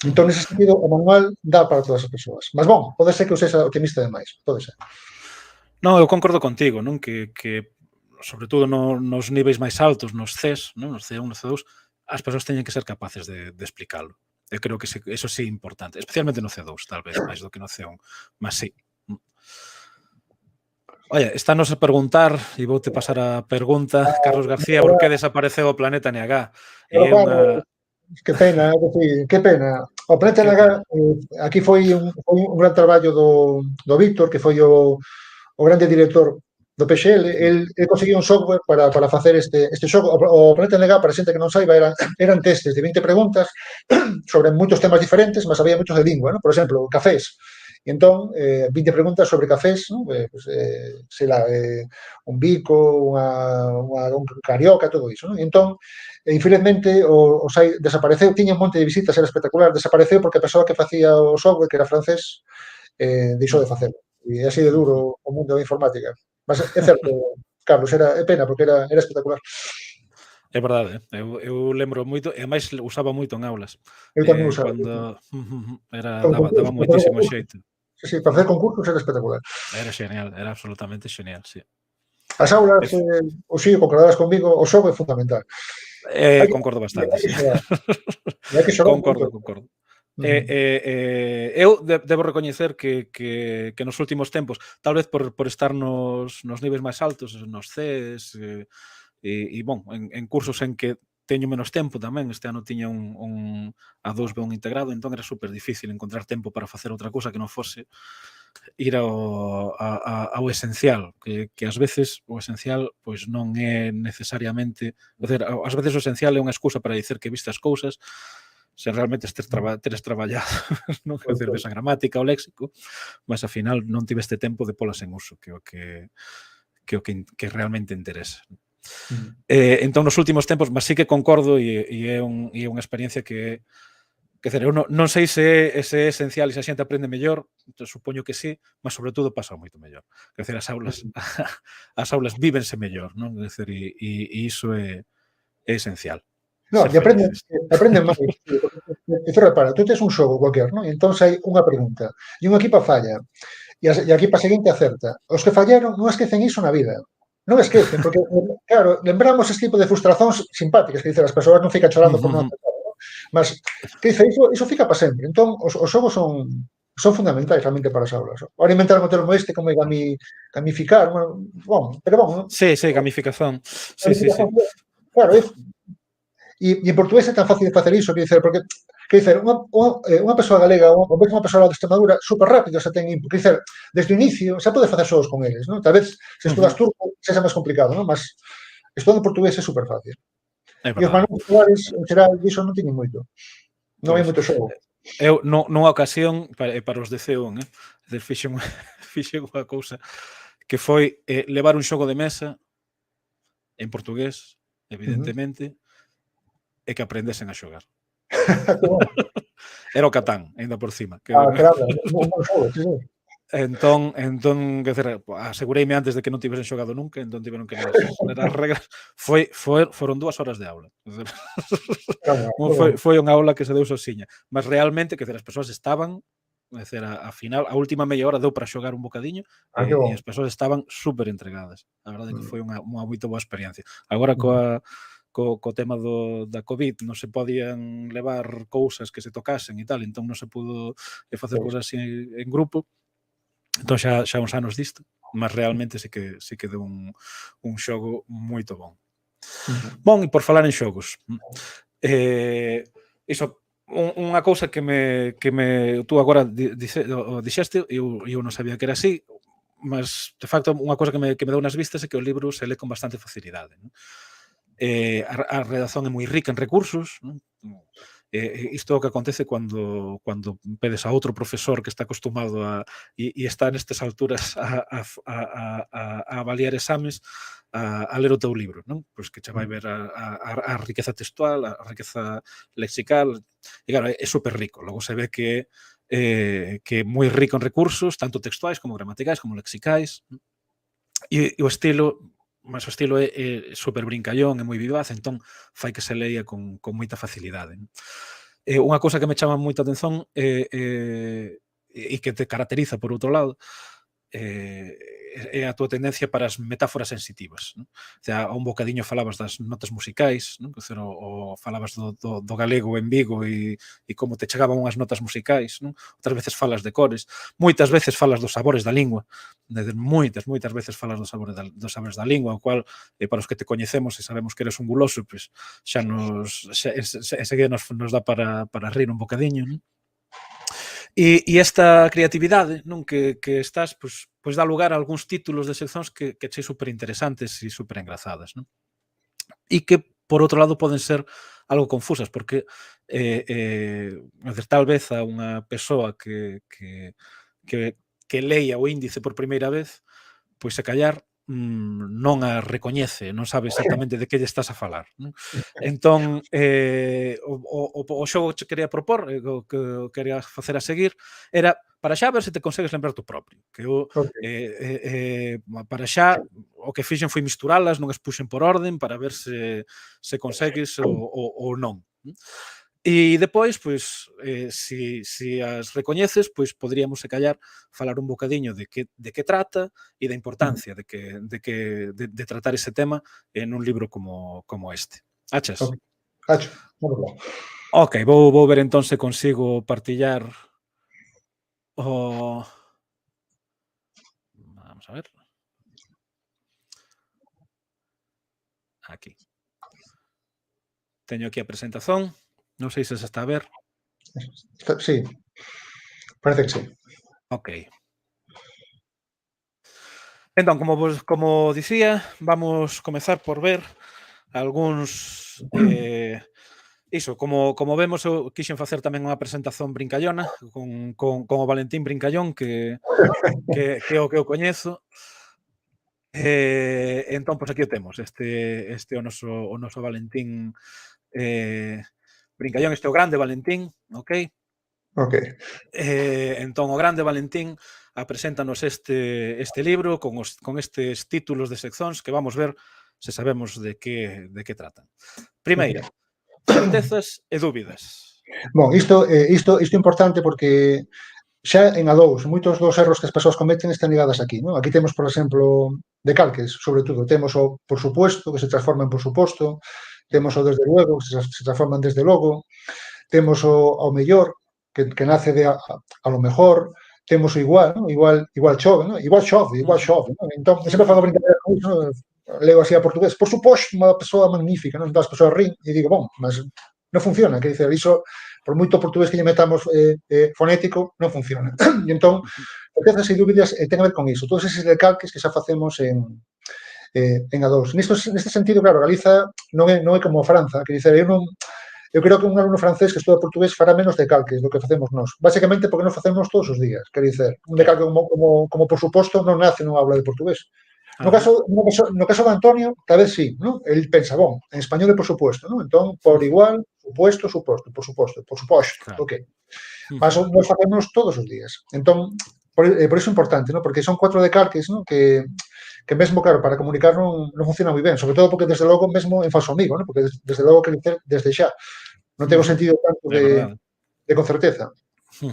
Entón, nese sentido, o manual dá para todas as persoas. Mas, bon, pode ser que eu sexa optimista demais, pode ser. Non, eu concordo contigo, non? Que sobre todo nos niveis máis altos, nos Cs, non? Nos C1, nos C2, as persoas teñen que ser capaces de explicarlo. Eu creo que eso sí é importante, especialmente no C2, tal vez, máis do que no C1, mas sí. Oye, estános a preguntar, e voute pasar a pergunta, Carlos García, por que desapareceu o planeta NH? Que pena, que pena. O planeta NH, aquí foi un gran traballo do Víctor, que foi o grande director do PXL. El conseguiu un software para facer este xogo. O planeta NH, para xente que non saiba, eran testes de 20 preguntas sobre moitos temas diferentes, mas había moitos de lingua, non? Por exemplo, cafés. E entón, 20 preguntas sobre cafés, non? Un bico, un carioca, todo iso, non? E entón, infelizmente, o site desapareceu, tiña un monte de visitas, era espectacular, desapareceu porque a persoa que facía o software, que era francés, deixou de facelo. E así de duro o mundo da informática. Mas é certo, Carlos, é pena, porque era espectacular. É verdade, eu lembro moito, e ademais usaba moito en aulas. Eu tamén usaba. Daba moitísimo xeito. Sí, para facer concursos era espectacular. Era xenial, era absolutamente xenial, sí. As aulas, o xío, concordarás conmigo, o xogo é fundamental. Hai que Concordo bastante, hai que sí. xogar. Hai que xogar moito. Concordo. Ujú. Eu debo recoñecer que nos últimos tempos, tal vez por estar nos niveis máis altos, nos CES, bon, en cursos en que teño menos tempo tamén, este ano tiña un A2 B1 integrado, entón era super difícil encontrar tempo para facer outra cousa que non fose ir ao esencial, que ás veces o esencial pois non é necesariamente, ás veces o esencial é unha excusa para dicer que viste as cousas, se realmente teres traballado, non? Quer dizer, ves a gramática, o léxico, mas ao final non tiveste tempo de polas en uso, que realmente interesa. Entón, nos últimos tempos, mas sí que concordo e é unha experiencia que dizer, eu non sei se é esencial e se a xente aprende mellor, supoño que sí, mas sobre todo pasa moito mellor. Quer dizer, as aulas vívense mellor, non? Quer dizer, e iso é esencial. No, Ser e felices. aprenden máis. E tú repara, tú tes un xogo cualquier, non? E entón hai unha pregunta. E unha equipa falla. E a equipa seguinte acerta. Os que fallaron non esquecen iso na vida. Non esquecen, porque, claro, lembramos ese tipo de frustracións simpáticas, que dicen, as persoas non fican chorando por non acertar, non? Mas, que dice, iso fica para sempre. Entón, os xogos son fundamentais realmente para as aulas. Ahora inventaron o termo este como gamificar, bueno, pero bon, Sí, gamificación. Sí. claro, e en portugués é tan fácil de facer iso, que dicer, unha persoa galega ou unha persoa de Extremadura super rápido xa ten input, que dicer, desde o inicio xa pode facer xogos con eles, non? Tal vez se estudas turco sexa máis complicado, non? Mas estudando portugués é super fácil. É E os verdade. manuais escolares, en xeral, diso non teñen moito. Non hai Pois, moito xogo. eu nunha ocasión, para os de C1, fixen unha cousa que foi levar un xogo de mesa en portugués, evidentemente, e que aprendesen a xogar. Que bon. Era o Catán, ainda por cima. Claro, un bon xogo, sí. Entón, quer dizer, asegureime antes de que non tivesen xogado nunca, entón tiveron que ler as regras. Foron 2 horas de aula. Claro, que bon. Foi unha aula que se deu sosiña. Mas realmente, quer dizer, as persoas estaban, quer dizer, a final, a última media hora deu para xogar un bocadiño Que e bon. as persoas estaban super entregadas. A verdade é que foi unha moito boa experiencia. Agora co tema da COVID non se podían levar cousas que se tocasen e tal, entón non se pudo facer cousas así en grupo. Entón xa uns anos disto, mas realmente sí que deu un xogo moito bon. Bon, e por falar en xogos, iso, unha cousa que tú agora dixeste, eu non sabía que era así, mas de facto unha cousa que me deu nas vistas é que o libro se lé con bastante facilidade, non? A redacción é moi rica en recursos, non? Isto é o que acontece cando pedes a outro profesor que está acostumado e está nestas alturas a avaliar exames a ler o teu libro, non? Pois que che vai ver a riqueza textual, a riqueza lexical, e claro, é super rico. Logo se ve que é moi rico en recursos, tanto textuais como gramaticais, como lexicais, e o estilo, mas o estilo é super brincallón, é moi vivaz, entón fai que se leia con moita facilidade. Unha cousa que me chama moita atención e que te caracteriza por outro lado é a túa tendencia para as metáforas sensitivas, non? O sea, un bocadiño falabas das notas musicais, non? O falabas do galego en Vigo e como te chegaban unhas notas musicais, non? Outras veces falas de cores, moitas veces falas dos sabores da lingua, moitas veces falas dos sabores da lingua, o cual, para os que te coñecemos e sabemos que eres un guloso, pois xa enseguida nos dá para rir un bocadiño, non? E esta creatividade, non, que estás, pois dá lugar a algúns títulos de seccións que che super interesantes e super engrazadas, non? E que, por outro lado, poden ser algo confusas, porque tal vez a unha persoa que leia o índice por primeira vez, pois se callar non a recoñece, non sabe exactamente de que lle estás a falar, non? Entón, o xogo que quería propor, o que quería facer a seguir, era para xa ver se te consegues lembrar tú propio, que eu para xa o que fixen foi misturalas, non as puxen por orden para ver se consegues ou non. E depois, pois, si as recoñeces, pois poderíamos, se callar, falar un bocadiño de que trata e da importancia de tratar ese tema en un libro como este. Achas? Acho, vamos lá. Ok, vou ver entón se consigo partillar o... Vamos a ver. Aquí. Teño aquí a presentación. Non sei se se está a ver. Sí, parece que sí. Ok. Entón, como dicía, vamos comezar por ver algúns... como vemos, eu quixen facer tamén unha presentación brincallona con o Valentín Brincallón, que é o que eu coñezo. Entón, pois aquí o temos, este o noso Valentín Brincallón, este o grande Valentín, ok? Ok. Entón, o grande Valentín preséntanos este libro con estes títulos de seccións que vamos ver se sabemos de que tratan. Primeira, certezas e dúbidas. Bon, isto é importante porque xa en A2, moitos dos erros que as persoas cometen están ligadas aquí, non? Aquí temos, por exemplo, de calques, sobre todo. Temos o por supuesto, que se transforma en por suposto, temos o desde luego, que se transforma en desde logo, temos o ao mellor, que nace de a lo mejor, temos o igual, non? Igual chove, non? Igual chove, non? Entón, sempre fago brincadeira con iso, non? Leo así a portugués, por suposto, unha persoa magnífica, non? Entón as persoas rin e digo, bon, mas non funciona, que dicer, iso por moito portugués que lle metamos fonético, non funciona. E entón, certezas e dúbidas ten a ver con iso. Todos eses decalques que xa facemos en A2. Neste sentido, claro, Galiza non é como Franza, que dicer, eu creo que un alumno francés que estuda portugués fará menos decalques do que facemos nós. Básicamente porque non facemos todos os días. Quer dicer, un decalque como por suposto non nace nunha aula de portugués. No caso de Antonio, tal vez sí, ¿no? Él pensa, bon, en español é por supuesto, ¿no? Entón, por igual, supuesto, por suposto, Claro. ok. Mas nos facemos todos os días. Entón, por iso é importante, ¿no? Porque son 4 decalques, ¿no? Que mesmo, claro, para comunicar non funciona moi ben, sobre todo porque, desde logo, mesmo en falso amigo, ¿no? Porque, desde logo, quer dicer, desde xa. Non ten o sentido tanto de con certeza.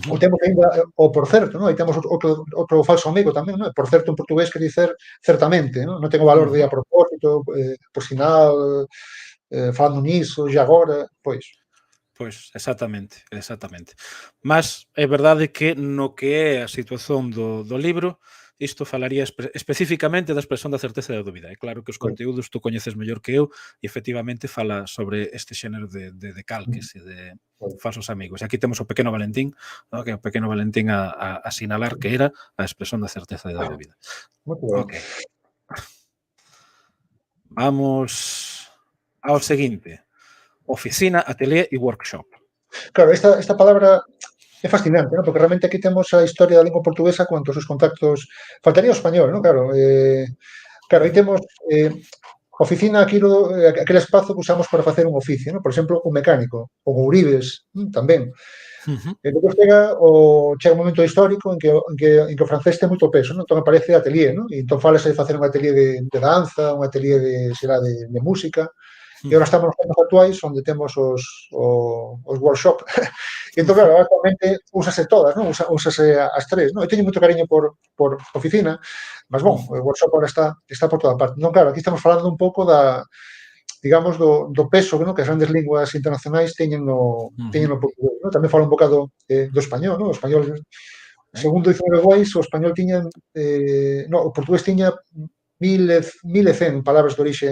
O temos ainda o por certo, non? Aí temos outro falso amigo tamén, non? Por certo, en portugués quer dicer certamente, non? Non ten o valor de a propósito, por sinal, falando niso, e agora, pois. Pois, exactamente. Mas é verdade que no que é a situación do libro, isto falaría especificamente da expresión da certeza e da dúbida. É claro que os conteúdos tú coñeces mellor que eu e efectivamente fala sobre este xénero de calques e de falsos amigos. E aquí temos o pequeno Valentín, ¿no? Que o pequeno Valentín a sinalar que era a expresión da certeza e da dúbida. Ok. Vamos ao seguinte. Oficina, atelier e workshop. Claro, esta palabra é fascinante, ¿no? Porque realmente aquí temos a historia da lingua portuguesa cuanto aos seus contactos. Faltaría o español, ¿no? Claro, aí temos oficina, aquele espazo que usamos para facer un oficio, ¿no? Por exemplo, un mecánico, o Ouribes, tamén. E depois chega un momento histórico en que o francés ten moito peso, non? Entón aparece atelier, non? E entón falase de facer un atelier de danza, un atelier de música. E agora estamos nos tempos actuais onde temos os workshop. E entón, claro, actualmente úsase todas, non? Úsase as tres, non? Eu teño moito cariño por oficina, mas, bon, o workshop agora está por toda parte. Non, claro, aquí estamos falando un pouco digamos, do peso, non? Que as grandes linguas internacionais teñen no portugués, non? Tamén falo un bocado do español, non? O español, segundo Diccionario Weiss, o español tiña, o portugués tiña 1100 palabras de orixe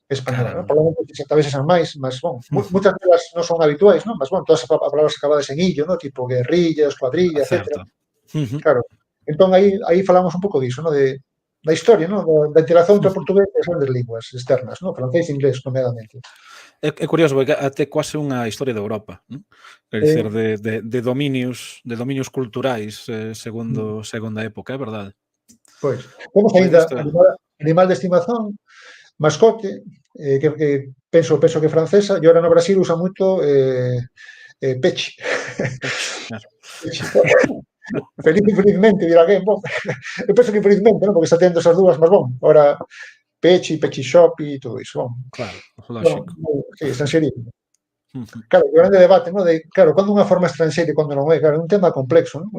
española, non? Probablemente talvez esas máis, mas, bon, moitas delas non son habituais, non? Mas, bon, todas as palabras acabadas en illo, non? Tipo guerrilla, escuadrilla, etc. Claro. Entón, aí falamos un pouco diso, non? Da historia, non? Da interacción entre o portugués e as grandes linguas externas, non? Francés e inglés, nomeadamente. É curioso, porque até quase unha historia de Europa, non? Quer dizer, de dominios culturais segundo a época, é verdade. Pois. Temos ainda animal de estimación, mascote, que penso que é francesa, e ahora no Brasil usa moito peche. Felizmente, dirá alguén, bon, eu penso que felizmente, non? Porque está tendo esas dúas, mas, bon, ahora peche shop e todo iso, bon. Claro, lógico. Sí, estranxerismo. Claro, o grande debate, non? Claro, cando unha forma estranxeira e cando non é, claro, é un tema complexo, non?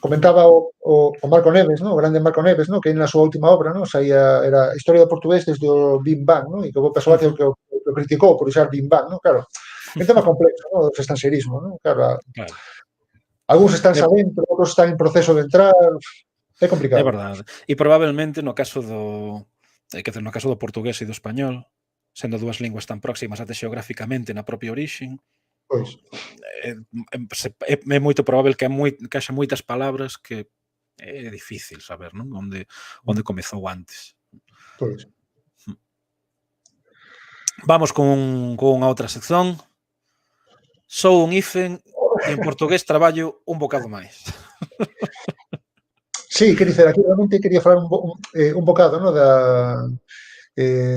Comentaba o Marco Neves, ¿no? O grande Marco Neves, ¿no? Que na súa última obra, ¿no? Era a historia do portugués desde o Big Bang, ¿no? E que o persoa que o lo criticou por usar Bim Bam, non? Claro, é un tema complexo, non? O estanxerismo, non? Claro, Claro. algúns están É, dentro, outros están en proceso de entrar, é é complicado. verdade. E probablemente no caso no caso do portugués e do español, sendo dúas linguas tan próximas até xeográficamente na propia orixe, Pois, é moito probável que haxa moitas palabras que é difícil saber, non? Onde comezou antes. pois. Vamos con unha outra sección. Sou un hífen e en portugués traballo un bocado máis. Sí, quer dicer, aquí realmente quería falar un bocado, no, de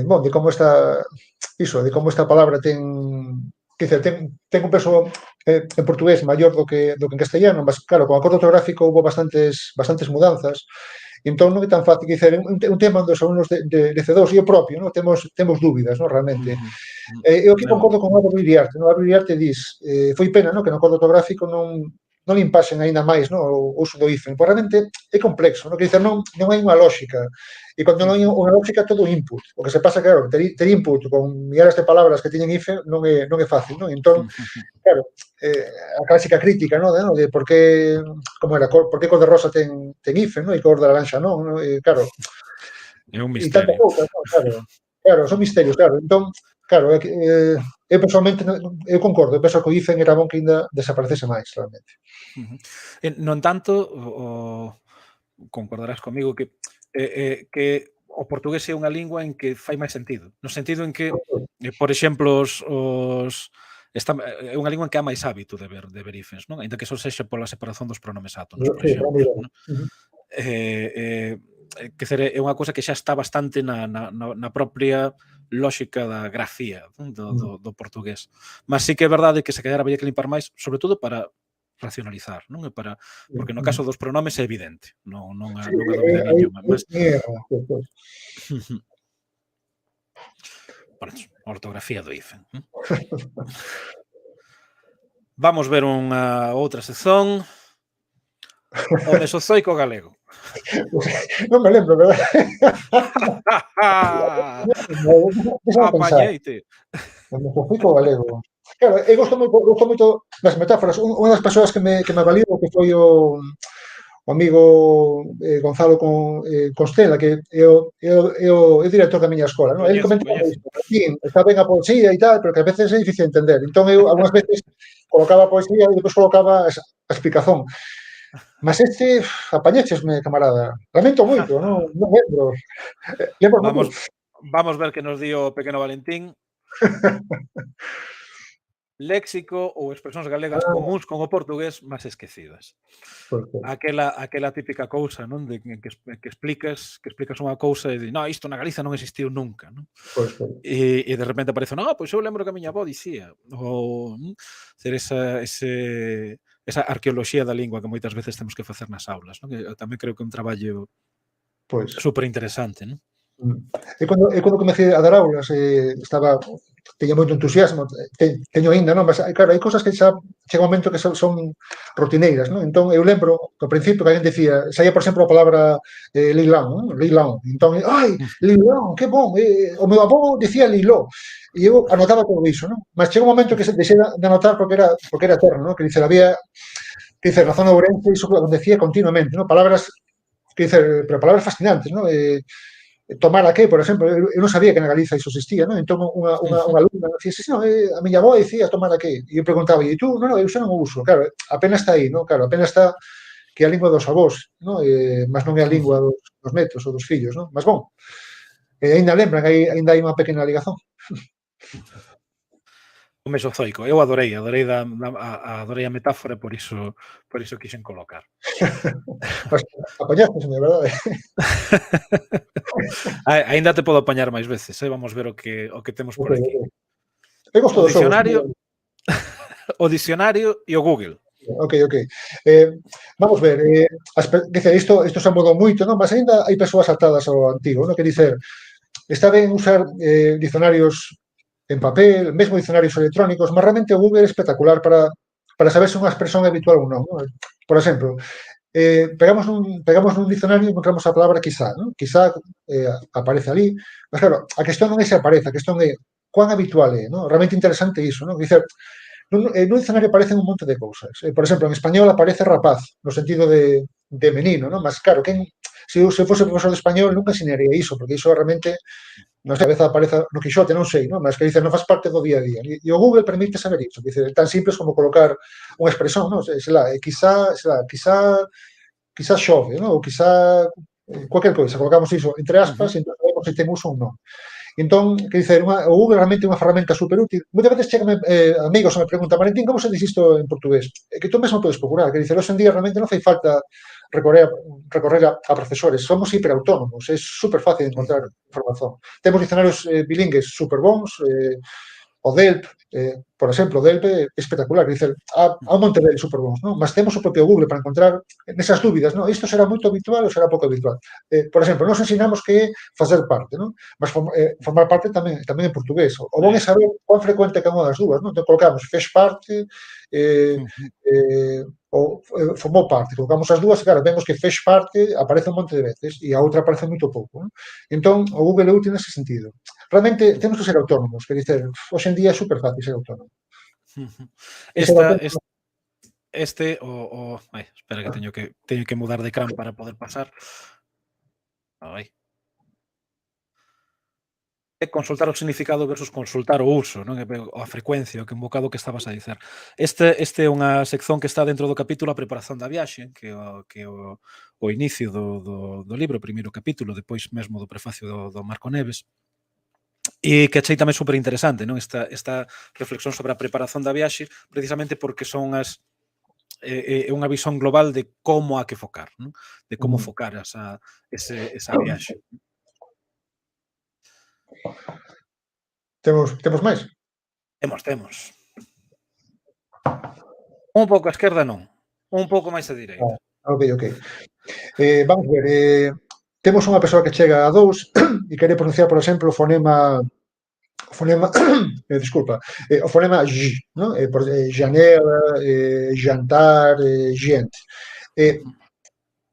como de como esta palabra quer dicer, ten un peso en portugués maior do que en castellano, mas claro, con acordo ortográfico houve bastantes mudanzas, e entón non é tan fácil, quer dicer, un tema onde os alumnos de C2 e o propio, no, temos dúbidas, no, realmente. Eu aquí É concordo con Álvaro Iriarte, no? Álvaro Iriarte foi pena, no, que no acordo ortográfico non limpasen aínda máis, no, o uso do hífen, pois realmente é complexo, no, que dizer, non hai unha lógica, e cando non hai unha lógica todo input, o que se pasa, claro, ter input con milhares de palabras que teñen hífen non é fácil, no, entón, claro, a clásica crítica, no, de por que, como era, por que cor de rosa ten hífen, no, e cor de laranxa non, no, claro, un e tantas misterio. cousas, no, claro, son misterios, claro, entón, claro, eu personalmente eu concordo, eu penso que o hífen era bon que ainda desaparecese máis, realmente. No entanto, concordarás comigo que o portugués é unha lingua en que fai máis sentido. No sentido en que, por exemplo, é unha lingua en que há máis hábito de ver hífens, non? Ainda que só sexa pola separación dos pronomes átonos, por Sí, para exemplo. mí, Non? Que é unha cousa que xa está bastante na propia lógica da grafía, non? Do portugués. Mas sí que é verdade que se calhar había que limpar máis, sobre todo para racionalizar, non? Porque no caso dos pronomes é evidente, non sí, há dúbida ninguma, mas despois. ortografía do hífen. Vamos ver unha outra sección. O Mesozoico galego. Non me lembro, verdad? Deixa pensar. Apañeite. O Mesozoico galego. Claro, eu gosto moito das metáforas. Unha das persoas que me validou que foi o amigo Gonzalo Constela, que é o director da miña escola, non? Ele Coñezo. comentaba isto, que está ben a poesía e tal, pero que a veces é difícil de entender. Entón eu, algunhas veces, colocaba a poesía e depois colocaba a explicación. Mas apañéchesme, camarada. Lamento moito, non lembro. Lembro Vamos ver que nos dio o pequeno Valentín. Léxico ou expresións galegas comúns con o portugués máis esquecidas. Aquela típica cousa, non? De que explicas unha cousa e di, isto na Galiza non existiu nunca, non? E de repente aparece, pois eu lembro que a miña avó dicía, ou ser esa arqueoloxía da lingua que moitas veces temos que facer nas aulas, non? Que tamén creo que é un traballo super interesante, non? E cando comecei a dar aulas, teño moito entusiasmo, teño aínda, non? Mas, claro, hai cousas que xa chega un momento que son rutineiras, non? Entón, eu lembro, ao principio, que alguén decía, saía, por exemplo, a palabra leilán, non? Leilán. Entón, leilán, que bon! O meu avó dicía leiló. E eu anotaba todo iso, non? Mas chega un momento que deixei de anotar porque era eterno, non? Que dicer, na zona de Ourense, iso acontecía continuamente, non? Palabras, pero palabras fascinantes, non? Tomar a que, por exemplo, eu non sabía que na Galiza iso existía, non? Entón, unha alumna dicía, sí, a miña avó dicía tomar a que, e eu preguntaba, e tú? Non, eu xa non o uso, claro, apenas está aí, non? Claro, apenas está que é a lingua dos avós, non? Mas non é a lingua dos netos ou dos fillos, non? Mas, bon, aínda lembran, aínda hai unha pequena ligazón. O Mesozoico, eu adorei a metáfora, por iso quixen colocar. Apañaste, verdade? Aínda te podo apañar máis veces, vamos ver o que temos por aquí. Eu gosto O dos xogos. O dicionario e o Google. Ok. Vamos ver, isto se mudou moito, non? Mas aínda hai persoas atadas ao antigo, non? Que dicer, está ben usar dicionarios en papel, mesmo dicionarios electrónicos, mas realmente o Google é espectacular para saber se unha expresión é habitual ou non. Por exemplo, pegamos nun dicionario e encontramos a palabra quizá, non? Quizá aparece ali, mas claro, a cuestión non é se aparece, a cuestión é cuán habitual é, non? Realmente interesante iso, non? Dicer, no dicionario aparecen un monte de cousas. Por exemplo, en español aparece rapaz, no sentido de menino, non? Mas, claro, se eu fose profesor de español nunca enseñaría iso, porque iso realmente na cabeza aparece no Quixote, non sei, non? Mas que dice, non faz parte do día a día. E o Google permite saber iso, dice, tan simples como colocar unha expresión, non? Quizá xove, non? Ou quizá cualquier coisa, colocamos iso entre aspas, e entón sabemos se ten uso ou non. Entón, que dicer, o Google realmente é unha ferramenta super útil. Moitas veces chegan amigos e me preguntan, Valentín, como se dice isto en portugués? É que tú mesmo podes procurar, que dicer, hoxe en día realmente non fai falta recorrer a profesores, somos hiperautónomos, é super fácil encontrar información. Temos dicionarios bilingües super bons, o DELP, por exemplo, o DELP é espectacular, dicer, há un monte de super bons, non? Mas temos o propio Google para encontrar nesas dúbidas, non? Isto será moito habitual ou será pouco habitual? Por exemplo, nos ensinamos que é facer parte, non? Mas formar parte tamén en portugués. O bon é saber cuán frecuente é cada unha das dúas, non? Entón, colocamos fez parte, ou formou parte, colocamos as dúas, claro, vemos que fez parte aparece un monte de veces e a outra aparece moito pouco, non? Entón, o Google é útil nese sentido. Realmente, temos que ser autónomos, que dicer, hoxe en día é super fácil ser autónomo. Espera que teño que mudar de ecrán para poder pasar. Ai. É consultar o significado versus consultar o uso, non? A frecuencia, o vocado que estabas a dicer. Este é unha sección que está dentro do capítulo A preparación da viaxe, que é o inicio do libro, o primeiro capítulo, depois mesmo do prefacio do Marco Neves, e que achei tamén super interesante, non? Esta reflexión sobre a preparación da viaxe, precisamente porque son é unha visión global de como hai que focar, non? De como focar esa viaxe. Temos máis? Temos. Un pouco á esquerda non, un pouco máis á direita. Ok. Vamos ver, temos unha persoa que chega a 2 e quere pronunciar, por exemplo, o fonema disculpa, o fonema J, non? Janela, jantar, gente.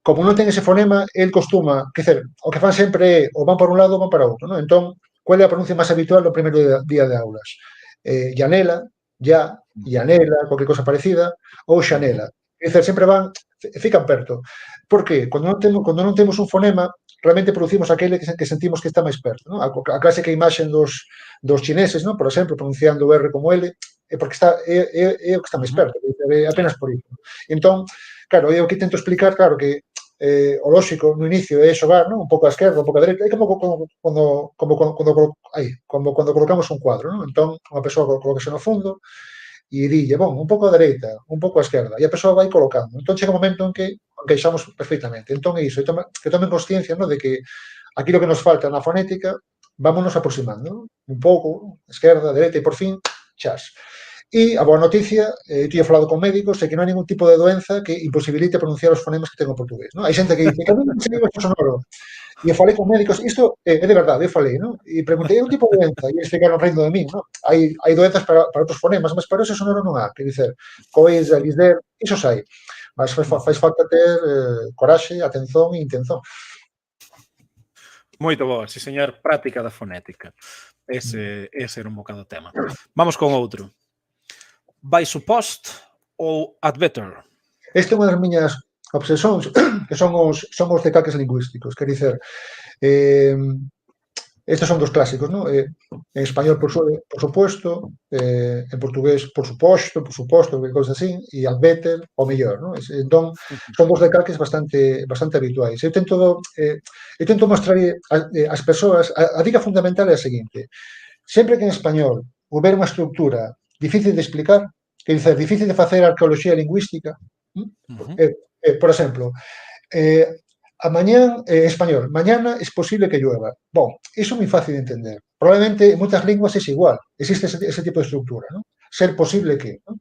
Como non ten ese fonema, el costuma, que dizer, o que fan sempre é ou van por un lado ou van para outro, non? Entón, qual é a pronuncia máis habitual no primeiro día de aulas? Llanela, llanela, qualquer cosa parecida, ou xanela. É dizer, sempre fican perto. Por que? Cando non temos un fonema, realmente producimos aquele que sentimos que está máis perto, non? A clásica imaxe dos chineses, non? Por exemplo, pronunciando o R como L, é porque é o que está máis perto, é apenas por iso. Entón, claro, eu que tento explicar, claro, que o lóxico no inicio é xogar, non? Un pouco á esquerda, un pouco á dereita, é como cando colocamos un cuadro, non? Entón, unha persoa colóquese no fundo e dille, un pouco á dereita, un pouco á esquerda, e a persoa vai colocando. Entón, chega un momento en que encaixamos perfectamente. Entón, é iso, que tomen consciencia, non? De que aquilo que nos falta na fonética, vámonos aproximando, un pouco, esquerda, dereita, e por fin, chas. E a boa noticia, eu teño falado con médicos, é que non hai ningún tipo de doenza que imposibilite pronunciar os fonemas que ten o portugués, non? Hai xente que dice que non se digo sonoro. E eu falei con médicos, isto é de verdade, eu falei, non? E preguntei, é un tipo de doenza? E eles ficaron rindo de min, non? Hai doenzas para outros fonemas, mas para ese sonoro non há, que dicer, coesa, lisder, iso sai. Mas faz falta ter coraxe, atención e intención. Moito boa, si señor, práctica da fonética. Ese era un bocado o tema. Vamos con outro. By suppost ou ad better? Esta é unha das miñas obsesións, que son os decalques lingüísticos, quer dicer, estes son dos clásicos, non? En español, por supuesto, en portugués, por suposto, que cousas así, e ad better, o mellor, non? Entón, son dos decalques bastante habituais. Eu tento mostrar ás persoas, a dica fundamental é a seguinte: sempre que en español houber unha estructura difícil de explicar, que dizer, difícil de facer arqueoloxía lingüística, por exemplo, a mañán, español, mañana es posible que llueva. Iso é moi fácil de entender. Probablemente en moitas linguas é igual, existe ese tipo de estructura, non? Ser posible que, non?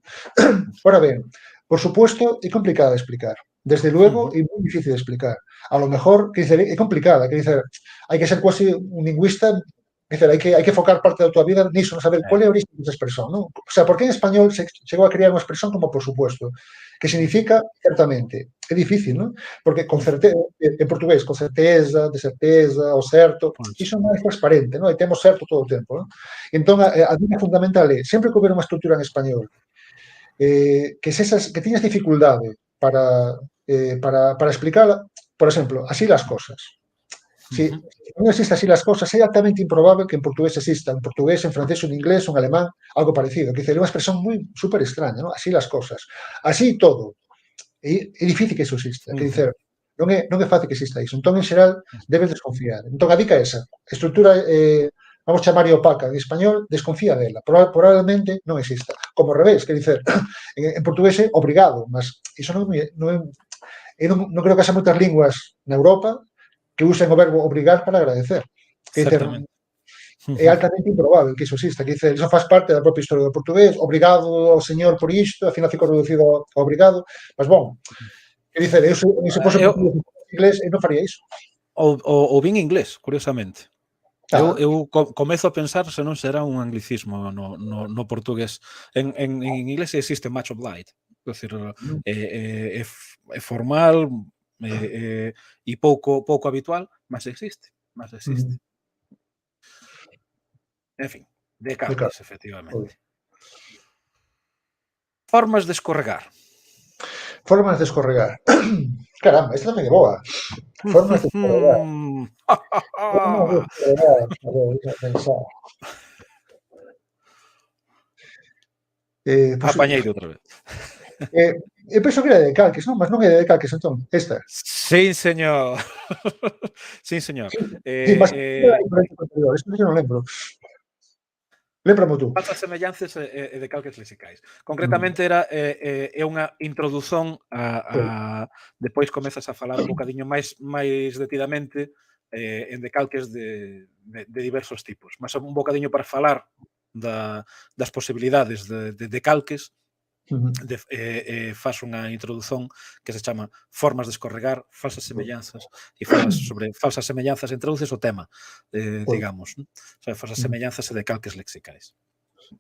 Ora ben, por supuesto, é complicada de explicar. Desde luego, é moi difícil de explicar. A lo mejor, que dicer, é complicada, que dicer, hai que ser quasi un lingüista Dizer, hai que focar parte da tua vida niso, non saber qual é a orixe desa expresión, non? O sea, por que en español se chegou a crear unha expresión como por supuesto, que significa certamente. É difícil, non? Porque con certeza, en portugués, con certeza, de certeza, o certo, iso non é transparente, non? E temos certo todo o tempo, non? Entón, a dica fundamental é, sempre que houver unha estrutura en español, que tiñas dificultade para explicarla, por exemplo, así las cosas. Si non existe así las cosas, é altamente improbable que en portugués exista, en portugués, en francés, en inglés, en alemán, algo parecido. Que é unha expresión moi super extraña, ¿no? Así las cosas. Así todo. É difícil que iso exista. Que dicer, non é fácil que exista iso. Entón, en xeral, debes desconfiar. Entón, a dica é esa. Estrutura, vamos chamar opaca en español, desconfía dela. Probablemente non exista. Como ao revés, que dicer, en portugués é obrigado, mas iso non creo que haxa moitas linguas na Europa que usen o verbo obrigar para agradecer. Que dicer, é altamente improbable que iso exista. Que dicer, iso faz parte da propia historia do portugués. Obrigado ao señor por isto, ao final fico reducido ao obrigado. Mas, bon, que dicer, eu se fose portugués en inglés, eu non faría iso. Ou vin inglés, curiosamente. Eu comezo a pensar se non será un anglicismo no portugués. En inglés existe much obliged. É dicir, é formal, e pouco habitual, mas existe. En fin, de calques, efectivamente. Formas de escorregar. Formas de escorregar. Caramba, esta tamén é boa. Formas de escorregar. Formas de escorregar. A ver, deixa pensar. Apañei de outra vez. Eu penso que era de calques, non? Mas non é de calques, entón, esta. Sí, señor. Sí, señor. Sí, mas isto non lembro. Lémbramo tú. Falsas semellanzas e de calques lexicais. Concretamente é unha introdución a depois comezas a falar un bocadiño máis detidamente en decalques de diversos tipos. Mas un bocadiño para falar das posibilidades de decalques, faz unha introdución que se chama Formas de escorregar, falsas semellanzas, e falas sobre falsas semellanzas, introduces o tema, digamos, non? O sea, falsas semellanzas e decalques lexicais.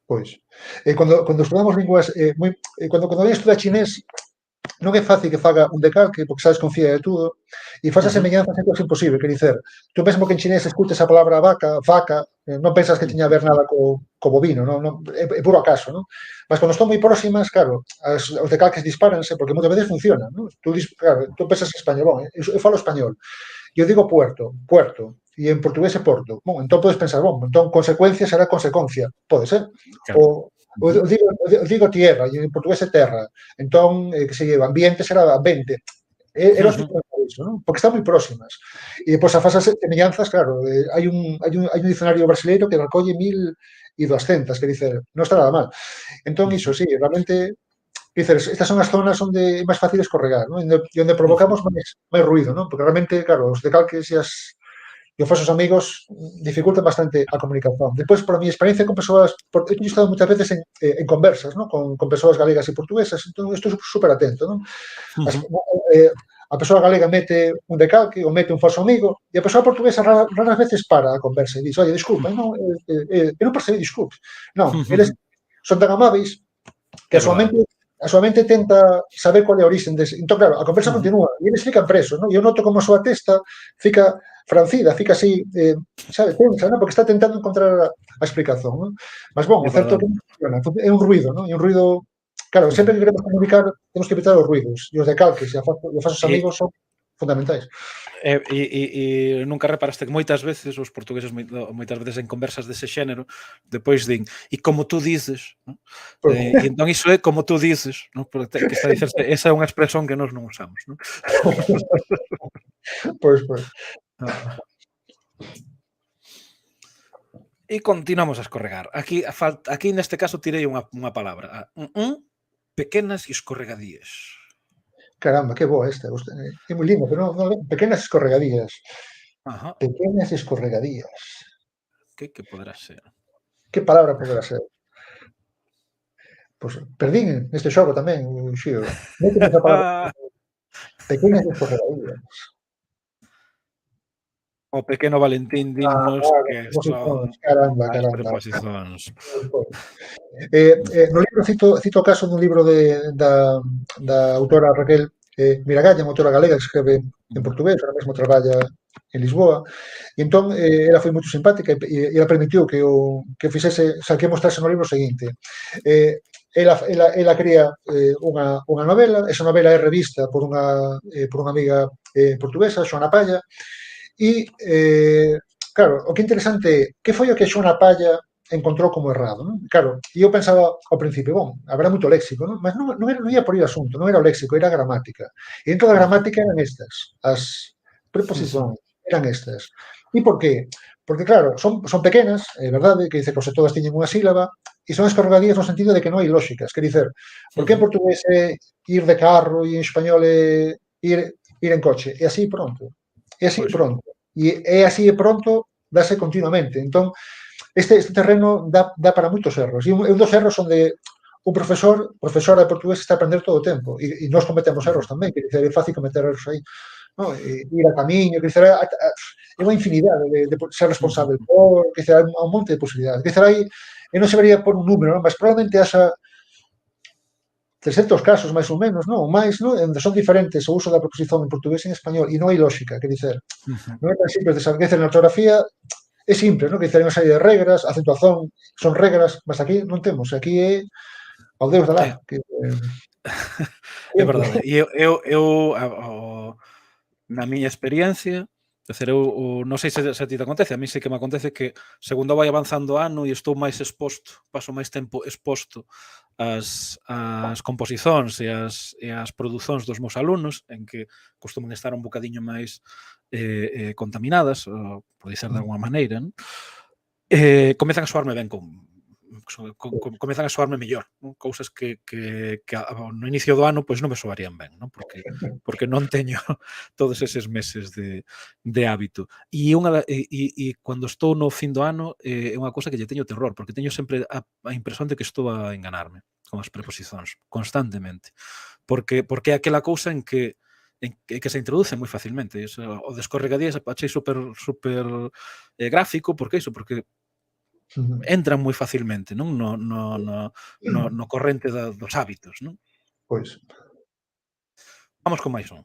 Pois. Cando estudamos linguas, cando alguén estuda chinés, non é fácil que faga un decalque, porque sabes, confía de todo, e falsas semellanzas é casi imposible, quer dicer, tú mesmo que en chinés escutes a palabra vaca, non pensas que teña a ver nada co bovino, non? É puro acaso, non? Mas cando están moi próximas, claro, os decalques dispáranse, porque moitas veces funcionan, non? Tú pensas en español, eu falo español, e eu digo puerto, e en portugués é porto. Bon, entón podes pensar, entón consecuencia será consecuencia, pode ser. Claro. O digo tierra, e en portugués é terra. Entón, que se lleva, ambiente será ambiente. É lógico iso, non? Porque están moi próximas. E depois a falsas semellanzas, claro, hai un dicionario brasileiro que recolle 1200, que dice, non está nada mal. Entón, iso, sí, realmente, dices, estas son as zonas onde é máis fácil escorregar, non? E onde provocamos máis ruido, non? Porque realmente, claro, os decalques e os falsos amigos dificultan bastante a comunicación. Despois, por a miña experiencia con persoas, porque eu he estado moitas veces en conversas, non? Con persoas galegas e portuguesas, entón estou super atento, non? A persoa galega mete un decalque ou mete un falso amigo e a persoa portuguesa raras veces para a conversa e dice, oye, disculpa, non, eu non percebi, disculpe. Non, eles son tan amáveis que a súa mente tenta saber qual é a orixe dese. Entón, claro, a conversa continúa e eles fican presos, non? E eu noto como a súa testa fica francida, fica así, sabe, tensa, non? Porque está tentando encontrar a explicación, non? Mas, o certo que funciona, é un ruido, non? E un ruido, claro, sempre que queremos comunicar temos que evitar os ruidos, e os decalques e os falsos amigos son fundamentais. E nunca reparaste que moitas veces os portugueses moitas veces en conversas dese xénero depois din, e como tú dices, non? E entón iso é como tú dices, non? Que está a dicerse, esa é unha expresión que nós non usamos, non? Pois. E continuamos a escorregar. Aquí neste caso tirei unha palabra, pequenas escorregadías. Caramba, que boa esta. É moi lindo, pero non, pequenas escorregadías. Ajá. Pequenas escorregadías. Que poderá ser? Que palabra poderá ser? Pois perdín neste xogo tamén, Xío. Méteme esa palabra. Pequenas escorregadías. O pequeno Valentín dinnos Claro, que son preposicións, caramba, as caramba. preposicións. No libro cito o caso dun libro da autora Raquel Miragalla, unha autora galega que escreve en portugués, ahora mesmo traballa en Lisboa, e entón ela foi moito simpática e ela permitiu que eu fixese, que mostrase no libro o seguinte. Ela crea unha novela, esa novela é revista por unha amiga portuguesa, Xoana Palla, e, claro, o que interesante é que foi o que Xoana Palla encontrou como errado, non? Claro, e eu pensaba ao principio, bom, habrá moito léxico, non? Mas non ia por aí o asunto, non era o léxico, era a gramática. E dentro da gramática eran estas, as preposicións, eran estas. E por qué? Porque, claro, son pequenas, é verdade, que dice que se todas tiñen unha sílaba, e son escorregadías no sentido de que non hai lóxicas. Quer dicer, por que en portugués é ir de carro e en español é ir en coche? E así pronto. E así pronto. E é así pronto, dase continuamente. Entón, este terreno dá para moitos erros. E un dos erros onde un profesora de portugués está a aprender todo o tempo. E nós cometemos erros tamén, que é fácil cometer erros aí. No? Ir a camiño, que é unha infinidade de ser responsable por, que hai un monte de posibilidades. Que aí, e non se vería por un número, non? Mas probablemente haxa 300 casos, máis ou menos, non? Máis, non? Onde son diferentes o uso da preposición en portugués e en español, e non hai lógica, que dicer, non é tan simple de saber, que dicer, na ortografía é simple, non? Que dicer, unha serie de regras, a acentuación son regras, mas aquí non temos, aquí é ao Deus da lá. É verdade. E eu na miña experiencia, non sei se a ti te acontece, a mí sí que me acontece que segundo vai avanzando o ano e estou máis exposto, paso máis tempo exposto ás composicións e as producións dos meus alumnos, en que costuman estar un bocadiño máis contaminadas, pode ser de alguma maneira, non? Comezan a soarme ben comezan a soarme mellor, non? Cousas que no inicio do ano pois non me soarían ben, non? Porque non teño todos eses meses de hábito. E cando estou no fin do ano é unha cousa que lle teño terror, porque teño sempre a impresión de que estou a enganarme con as preposicións, constantemente. Porque é aquela cousa en que se introduce moi facilmente. O descorregadías achei super gráfico, porque iso, porque entran moi facilmente, non? No corrente dos hábitos, non? Pois. Vamos con máis un.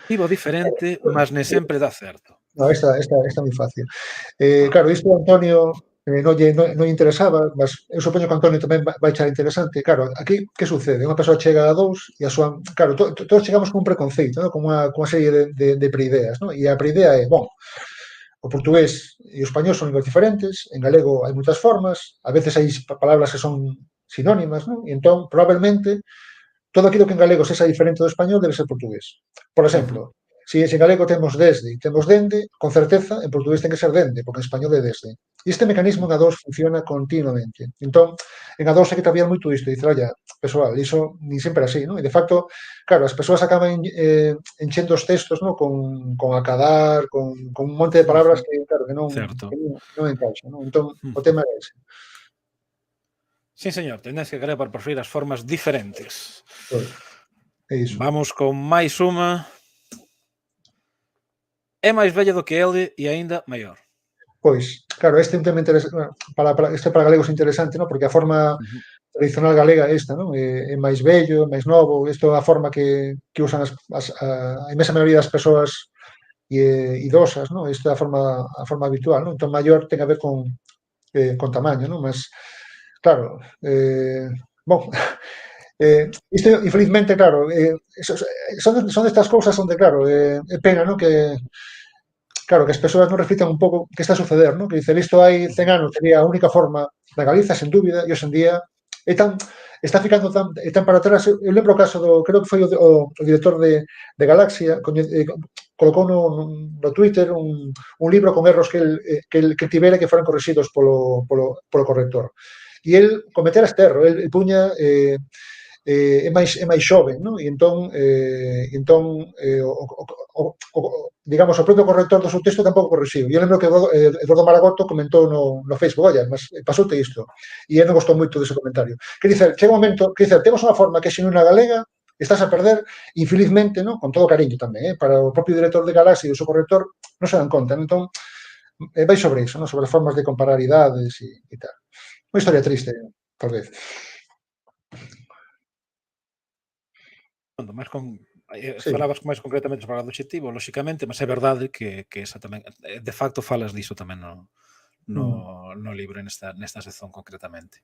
Vivo diferente, mas ne sempre dá certo. No, esta é moi fácil. Claro, isto Antonio non interesaba, mas eu supoño que Antonio tamén vai echar interesante. Claro, aquí, que sucede? Unha persoa chega a dous e a súa... Claro, todos chegamos con un preconceito, ¿no? Con unha serie de preideas, ¿no? E a preidea é, bon, o portugués e o español son lingüas diferentes, en galego hai moitas formas, a veces hai palabras que son sinónimas, ¿no? E entón, probablemente, todo aquilo que en galego sexa diferente do español debe ser portugués. Por exemplo, se en galego temos desde e temos dende, con certeza, en portugués ten que ser dende, porque en español é desde. E este mecanismo en A2 funciona continuamente. Entón, en A2 hai que traballar moito isto, e dicer, olla, persoal, iso ni sempre é así, non? E de facto, claro, as persoas acaban enchendo os textos, non? Con acadar, con un monte de palabras que, claro, que non encaixan, non? Entón, o tema é ese. Sí, señor, tendencia que crear para preferir as formas diferentes. É iso. Vamos con máis unha. É máis vello do que ele e aínda maior. Pois, claro, este é un tema interesante, este para galegos é interesante, non? Porque a forma tradicional galega é esta, non? É máis vello, máis novo, isto é a forma que usan a imensa maioría das persoas idosas, non? Isto é a forma habitual, non? Entón, maior ten a ver con tamaño, non? Mas, claro, bon, isto, infelizmente, claro, son destas cousas onde, claro, é pena, non? Que claro, que as persoas non reflitan un pouco que está a suceder, non? Que dice, isto hai 100 anos sería a única forma da Galiza, sen dúbida, e hoxe en día está ficando tan para atrás. Eu lembro o caso creo que foi o director de Galaxia, colocou no Twitter un libro con erros que tivera que foran corrixidos polo corrector. E el cometera este erro, el puña é máis xoven, non? E entón digamos, o propio corrector do seu texto tampouco corrixiu. E eu lembro que Eduardo Maragotto comentou no Facebook, olla, mas pasoute isto. E eu non gostou moito dese comentario. Que dicer, chega un momento, que dicer, temos unha forma que é xenuína galega, estás a perder, infelizmente, ¿no? Con todo cariño tamén, para o propio director de Galaxia e o seu corrector non se dan conta, ¿no? Entón, vai sobre iso, ¿no? Sobre as formas de comparar idades e tal. Unha historia triste, tal vez. Máis Sí. falabas máis concretamente sobre o obxectivo, lóxicamente, mas é verdade que esa tamén, de facto falas diso tamén no libro, nesta sección concretamente.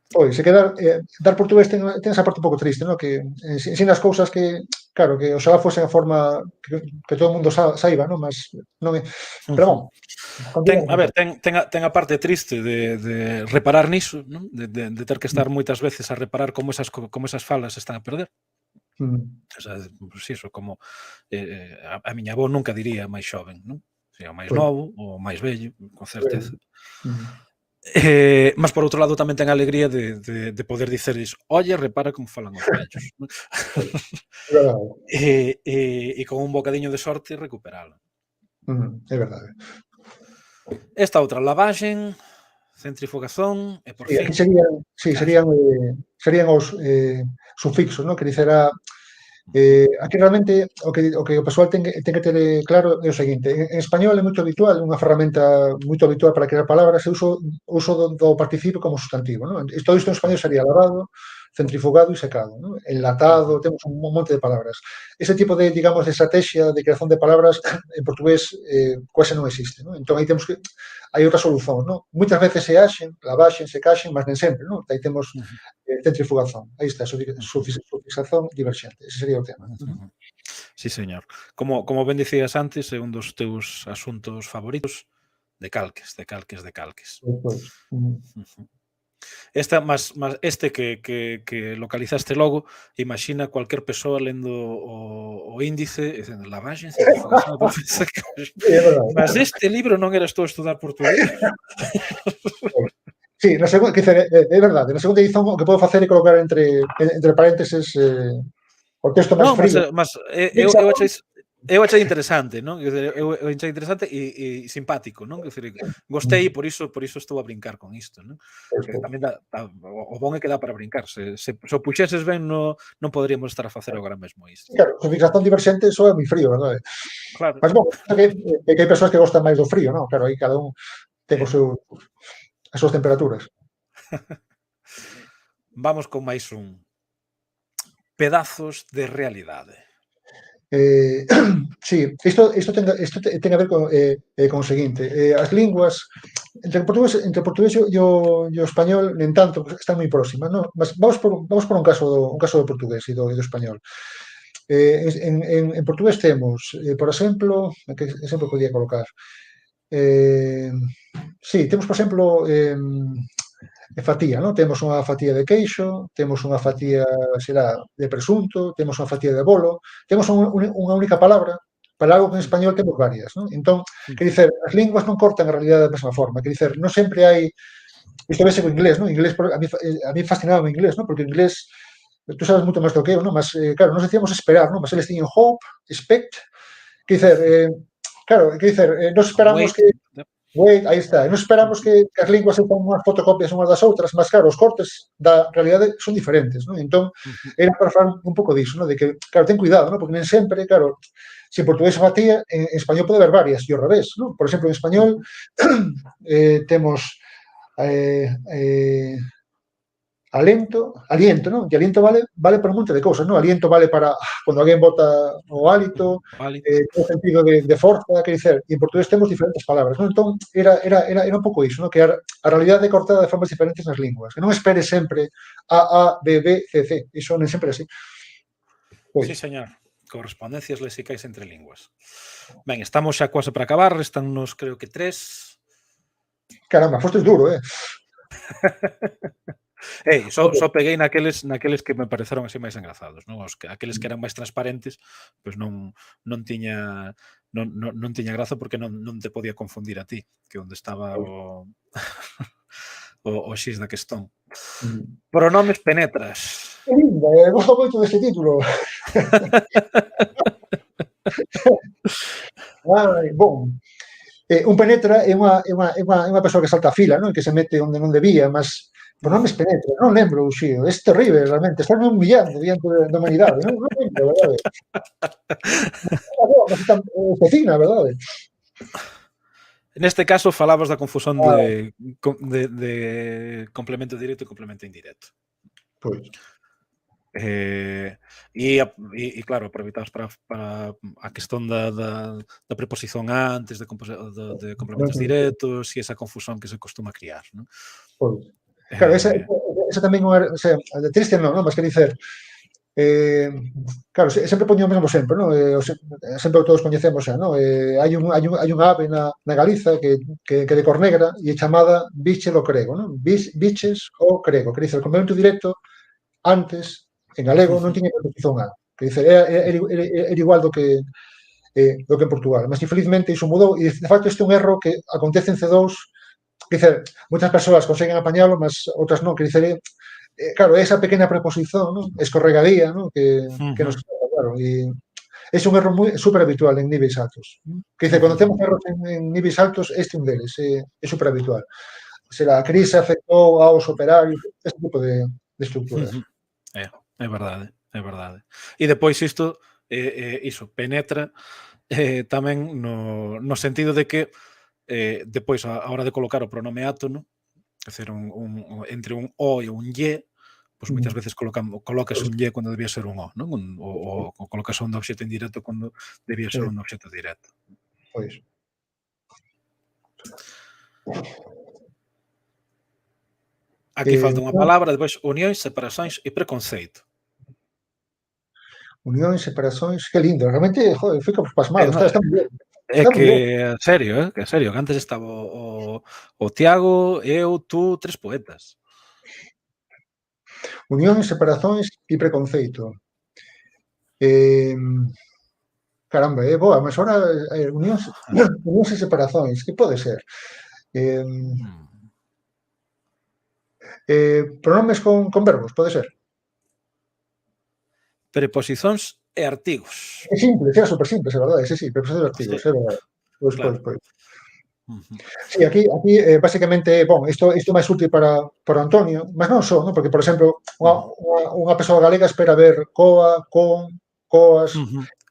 Pois, se quedar, dar portugués ten esa parte un pouco triste, ¿no? Que ensinas cousas que, claro, que oxalá fosen a forma que todo o mundo saiba, ¿no? Mas non é. Pero, bon, A ver, ten a parte triste de reparar niso, non? De ter que estar moitas veces a reparar como esas falas se están a perder. O sea, pues iso, como a miña avó nunca diría máis xoven, non? O sea, o máis novo, o máis vello, con certeza. Mas por outro lado tamén ten a alegría de poder dicerles, oye, repara como falan os vellos. E con un bocadiño de sorte recuperala. É verdade. Esta outra, lavaxen, centrifugazón e por fin... Aquí serían os sufixos, ¿no? Que dicera aquí realmente o que o persoal ten que ter claro é o seguinte, en español é moito habitual, unha ferramenta moito habitual para crear palabras, o uso do participio como sustantivo, ¿no? Todo isto en español sería lavado, centrifugado e secado, ¿no? Enlatado, temos un monte de palabras. Ese tipo de, digamos, de estrategia de creación de palabras en portugués quase non existe, ¿no? Entón aí temos que hai outra solución, ¿no? Moitas veces se axen, lavaxen, se caxen, mas nem sempre, ¿no? Aí temos centrifugazón. Aí está, sufixación diverxente. Ese sería o tema. Sí, señor. Como ben dicías antes, é un dos teus asuntos favoritos, de calques. Este que localizaste logo, imagina cualquier persoa lendo o índice e dicendo lavaxen, centrifugación, mas este libro non eras tú a estudar portugués. Sí, na segunda, que é verdade, na segunda edición o que podo facer é colocar entre paréntesis o texto máis frío. Mas eu achei interesante, non? Eu achei interesante e simpático, non? Gostei e por iso estou a brincar con isto, non? Que tamén o bon é que dá para brincar. Se o puxeses ben non poderíamos estar a facer agora mesmo isto. Claro, sufixación diverxente só é moi frío, verdade? Claro. Mas, bon, que hai persoas que gostan máis do frío, non? Claro, aí cada un ten as súas temperaturas. Vamos con máis un. Pedazos de realidade. Sí, isto ten a ver con o seguinte. As linguas, entre o portugués e o español, nen tanto, están moi próximas, non? Mas vamos por un caso do portugués e do español. En portugués temos, por exemplo, que exemplo podía colocar? Sí, temos, por exemplo, fatía, non? Temos unha fatía de queixo, temos unha fatía, será, de presunto, temos unha fatía de bolo, temos unha única palabra, para algo que en español temos varias, non? Entón, que dicer, as linguas non cortan a realidade da mesma forma, que dicer, non sempre hai, isto vese co inglés, non? Inglés, a mí fascinaba o inglés, non? Porque o inglés, tú sabes moito máis do que eu, non? Mas, claro, nos decíamos esperar, non? Mas eles tiñen hope, expect, que dicer, claro, que dicer, nos esperamos que aí está. Nos esperamos que as linguas se pongan unhas fotocopias unhas das outras, mas claro, os cortes da realidade son diferentes, non? Entón, era para falar un pouco disso, non? De que, claro, ten cuidado, non? Porque non sempre, claro, se en portugués fatía, en español pode haber varias, e ao revés, non? Por exemplo, en español temos aliento, non? E aliento vale para un monte de cousas, non? Aliento vale para cando alguén bota o hálito, no sentido de forza, que dicer, e en portugués temos diferentes palabras, non? Entón, era un pouco iso, non? Que a realidade é cortada de formas diferentes nas linguas, que non espere sempre A, B, B, C, C, iso non sempre así. Sí, señor. Correspondencias lexicais entre linguas. Ben, estamos xa quase para acabar, restannos creo que 3. Caramba, fostes duro, Só peguei naqueles que me pareceron así máis engrazados, non? Aqueles que eran máis transparentes, pois non tiña graza porque non te podía confundir a ti, que onde estaba o X da questón. Pronomes penetras. Que linda, gosto moito deste título. Bon, un penetra é unha persoa que salta a fila, non? Que se mete onde non debía, mas Pronomes penetra, non lembro, Uxío. É terrible, realmente. Están humillando diante da humanidade. Non lembro, verdade. Mas vecina, verdade. Neste caso falabas da confusión Ah, de complemento directo e complemento indirecto. pois. E claro, aproveitamos para a questón da preposición antes, de complementos directos e esa confusión que se costuma criar, non? Pois. Claro, esa tamén non é, o sea, triste non, mas que dicer, claro, sempre poño o mesmo sempre, non? Sempre todos coñecemos xa, non? Hai unha ave na Galiza que de cor negra e é chamada biche do crego, non? Biches o crego, que dice, o complemento directo antes, en galego, non tiña preposición a, que dice, era igual do que en Portugal, mas infelizmente iso mudou e de facto este é un erro que acontece en C2, que dice, moitas persoas conseguen apañalo, mas outras non, que dice, claro, esa pequena preposición, ¿no? Escorregadía, ¿no? Que nos claro, e é un erro super habitual en niveis altos. Que dice, cando temos erros en niveis altos, este é un deles, é super habitual. Se a crise afectou aos operarios, este tipo de estructuras. É verdade, é verdade. E depois isto, iso, penetra tamén no sentido de que depois, a hora de colocar o pronome átono, é dicir, entre un o e un lle, pois moitas veces colocas un lle cando debía ser un o, non? Ou colocas un obxecto indirecto cando debía ser un obxecto directo. Pois. Aquí falta unha palabra, depois unións, separacións e preconceito. Unións, separacións, que lindo. Realmente, joder, fico pasmado. Está moi ben. É que, serio, que antes estaba o Tiago, eu, tú, 3 poetas. Unións, separacións e preconceito. Caramba, boa, mas ahora unións e separacións, que pode ser? Pronomes con verbos, pode ser? Preposicións e artigos. É simple, é super simple, é verdade, sí, preposicións e artigos, é verdade. Pois. Sí, aquí básicamente, isto é máis útil para Antonio, mas non só, non? Porque, por exemplo, unha persoa galega espera ver coa, con, coas.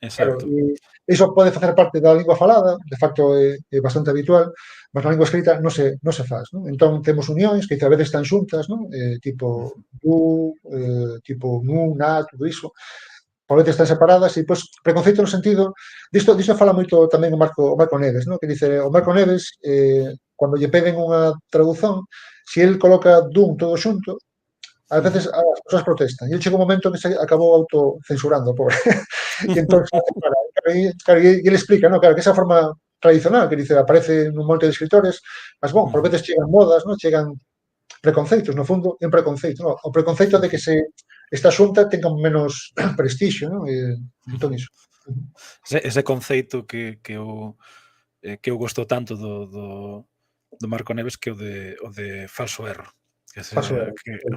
Exacto. Claro, iso pode facer parte da lingua falada, de facto é bastante habitual, mas na lingua escrita non se faz, non? Entón, temos unións que a veces están xuntas, non? Tipo du, tipo nu, na, todo iso. Por veces están separadas e, pois, preconceito no sentido, disto fala moito tamén o Marco Neves, non? Que dice, o Marco Neves, cando lle peden unha traducción, se el coloca dun todo xunto, ás veces as persoas protestan. E chega un momento que se acabou autocensurando, pobre. E entón, claro, e ele explica, non? Claro, que esa forma tradicional, que dice, aparece nun monte de escritores, mas, por veces chegan modas, non? Chegan preconceitos, no fondo, é un preconceito, non? O preconceito de que se esta xunta tenga menos prestixio, non? Entón, iso. Ese conceito que eu gosto tanto do Marco Neves que o de falso erro.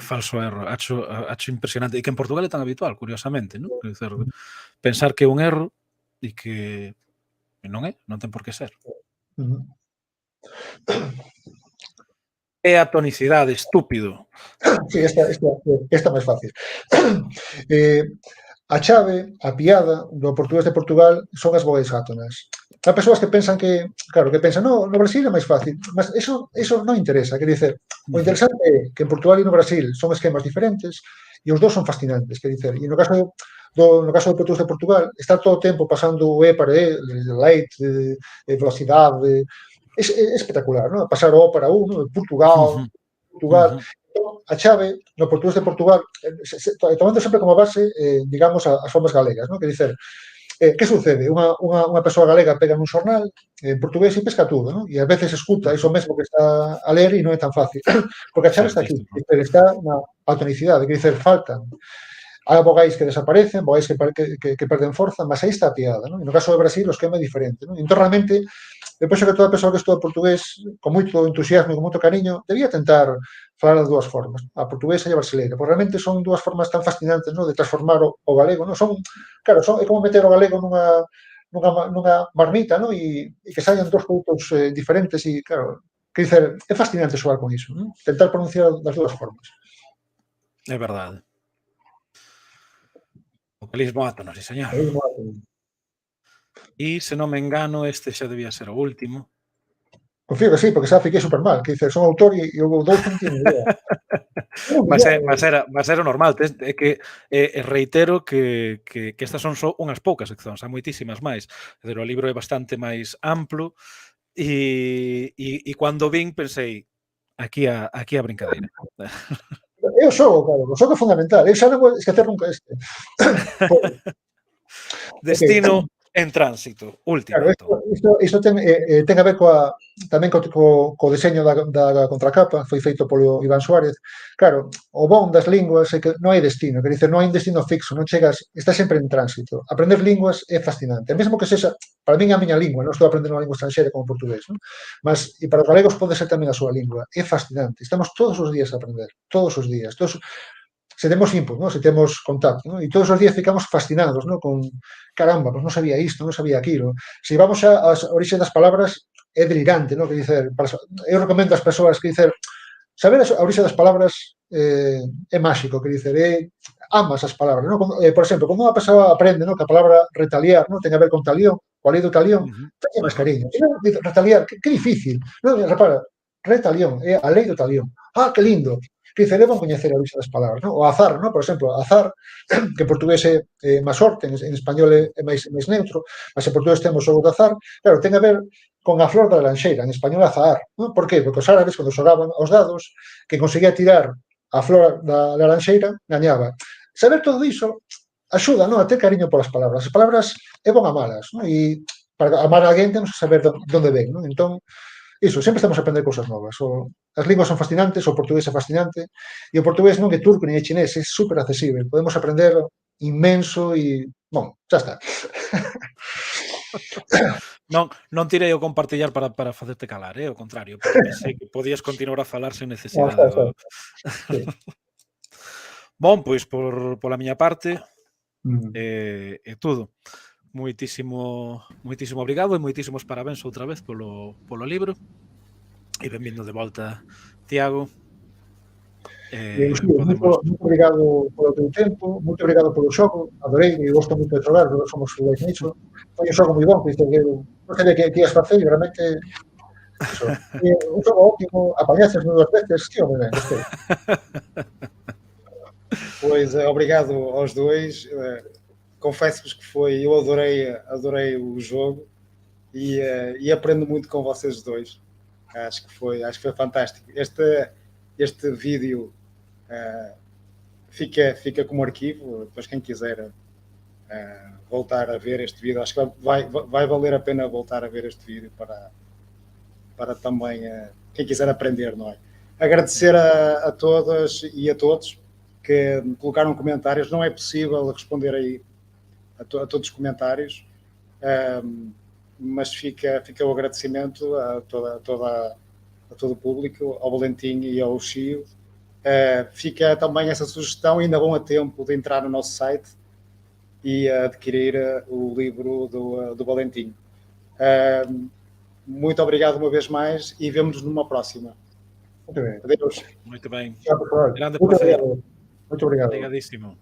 Falso erro. Acho impresionante. E que en Portugal é tan habitual, curiosamente, non? Pensar que é un erro e que non é, non ten por que ser. É a tonicidade, estúpido. Sí, esta máis fácil. A chave, a piada do portugués de Portugal son as vogais átonas. Há persoas que pensan que, claro, que pensan, no Brasil é máis fácil, mas eso non interesa, quer dicer, o interesante é que en Portugal e no Brasil son esquemas diferentes e os dous son fascinantes, quer dicer, e no caso do portugués de Portugal, está todo o tempo pasando o E para E, leite, velocidade, é espectacular, non? Pasar o para U, non? Portugal, a chave no portugués de Portugal, tomando sempre como base, digamos, as formas galegas, non? Que dicer, que sucede? Unha persoa galega pega nun xornal en portugués e pesca tudo, non? E ás veces escuta iso mesmo que está a ler e non é tan fácil. Porque a chave está aquí, está na tonicidade, que dicer, faltan. Há vogais que desaparecen, vogais que perden forza, mas aí está a piada, non? E no caso do Brasil, o esquema é diferente, non? Entón, realmente, eu penso que toda a persoa que estuda portugués con moito entusiasmo e con moito cariño debía tentar falar das dúas formas, a portuguesa e a brasileira, porque realmente son dúas formas tan fascinantes, non? De transformar o galego, non? Claro, é como meter o galego nunha marmita, non? E que saian dous produtos diferentes e, claro, Que dizer, é fascinante xogar con iso, non? Tentar pronunciar das dúas formas. É verdade. Vocalismo átono, sí, señor. E, se non me engano, este xa debía ser o último. Confío que sí, porque xa fiquei super mal. Que dicer, son autor e o dous non tiene idea. Mas era normal, é que reitero que estas son só unhas poucas seccións, há moitísimas máis. É dizer, o libro é bastante máis amplo e cando vin pensei, aquí a brincadeira. É o xogo é fundamental. Eu xa non vou esquecer nunca este. Destino en tránsito, último. Claro, isto ten a ver tamén co deseño da contracapa, foi feito polo Iván Suárez. Claro, o bon das linguas é que non hai destino, que dice, non hai un destino fixo, non chegas, estás sempre en tránsito. Aprender linguas é fascinante. Mesmo que sexa, para min é a miña lingua, non estou aprendendo unha lingua estranxera como portugués, non? Mas, e para os galegos pode ser tamén a súa lingua. É fascinante. Estamos todos os días a aprender, todos os días. Se temos input, ¿no? Se temos contacto, ¿no? E todos os días ficamos fascinados, ¿no? Con, caramba, pues non sabía isto, non sabía aquilo. Se vamos ás orixes das palabras, é delirante, ¿no? Que dicer, eu recomendo ás persoas que dicer, saber a orixe das palabras é máxico, que dicer, amas as palabras, ¿no? Por exemplo, como unha persoa aprende, ¿no? Que a palabra retaliar, ¿no? Ten a ver con talión, coa lei do talión, ten máis cariño. Retaliar, que difícil. Non, repara, retalión, é a lei do talión. Ah, que lindo. Que dice, deban coñecer a orixe das palabras, non? O azar, non? Por exemplo, azar, que en portugués é má sorte, en español é máis neutro, mas en portugués temos o de azar, claro, ten a ver con a flor da laranxeira, en español azahar, non? Por qué? Porque os árabes, cando xogaban aos dados, que conseguía tirar a flor da laranxeira, gañaba. Saber todo iso axuda, non? A ter cariño polas palabras. As palabras é bon amalas, non? E para amar a alguén temos que saber de onde ven, non? Entón, iso, sempre estamos a aprender cousas novas. As linguas son fascinantes, o portugués é fascinante, e o portugués non é turco ni é chinés, é super accesible. Podemos aprender inmenso e, bon, xa está. Non tirei o compartillar para facerte calar, ao contrario, porque pensei que podías continuar a falar sen necesidade. Sí. Bon, pois pola miña parte é todo. Moitísimo obrigado e moitísimos parabéns outra vez polo libro e benvindo de volta, Tiago. Muito obrigado polo teu tempo, muito obrigado polo xogo, adorei e gosto moito de xogar, somos iguais nicho. Foi un xogo moi bom, que non sabía que ias facer e realmente un xogo óptimo, apañaches dúas veces, tío, moi ben, gostei. Pois, obrigado aos dois. Confesso-vos que eu adorei o jogo e aprendo muito com vocês dois. Acho que foi fantástico. Este vídeo fica como arquivo, depois quem quiser voltar a ver este vídeo, acho que vai valer a pena voltar a ver este vídeo para também quem quiser aprender, não é? Agradecer a todas e a todos que me colocaram comentários. Não é possível responder aí a todos os comentários, mas fica o agradecimento a todo o público, ao Valentim e ao Chio. Fica também essa sugestão, ainda vão a tempo de entrar no nosso site e adquirir o livro do Valentim. Muito obrigado uma vez mais e vemo-nos numa próxima. Muito bem. Adeus. Muito bem. Tchau, Grande muito prazer. obrigado. Muito obrigado. Obrigadísimo.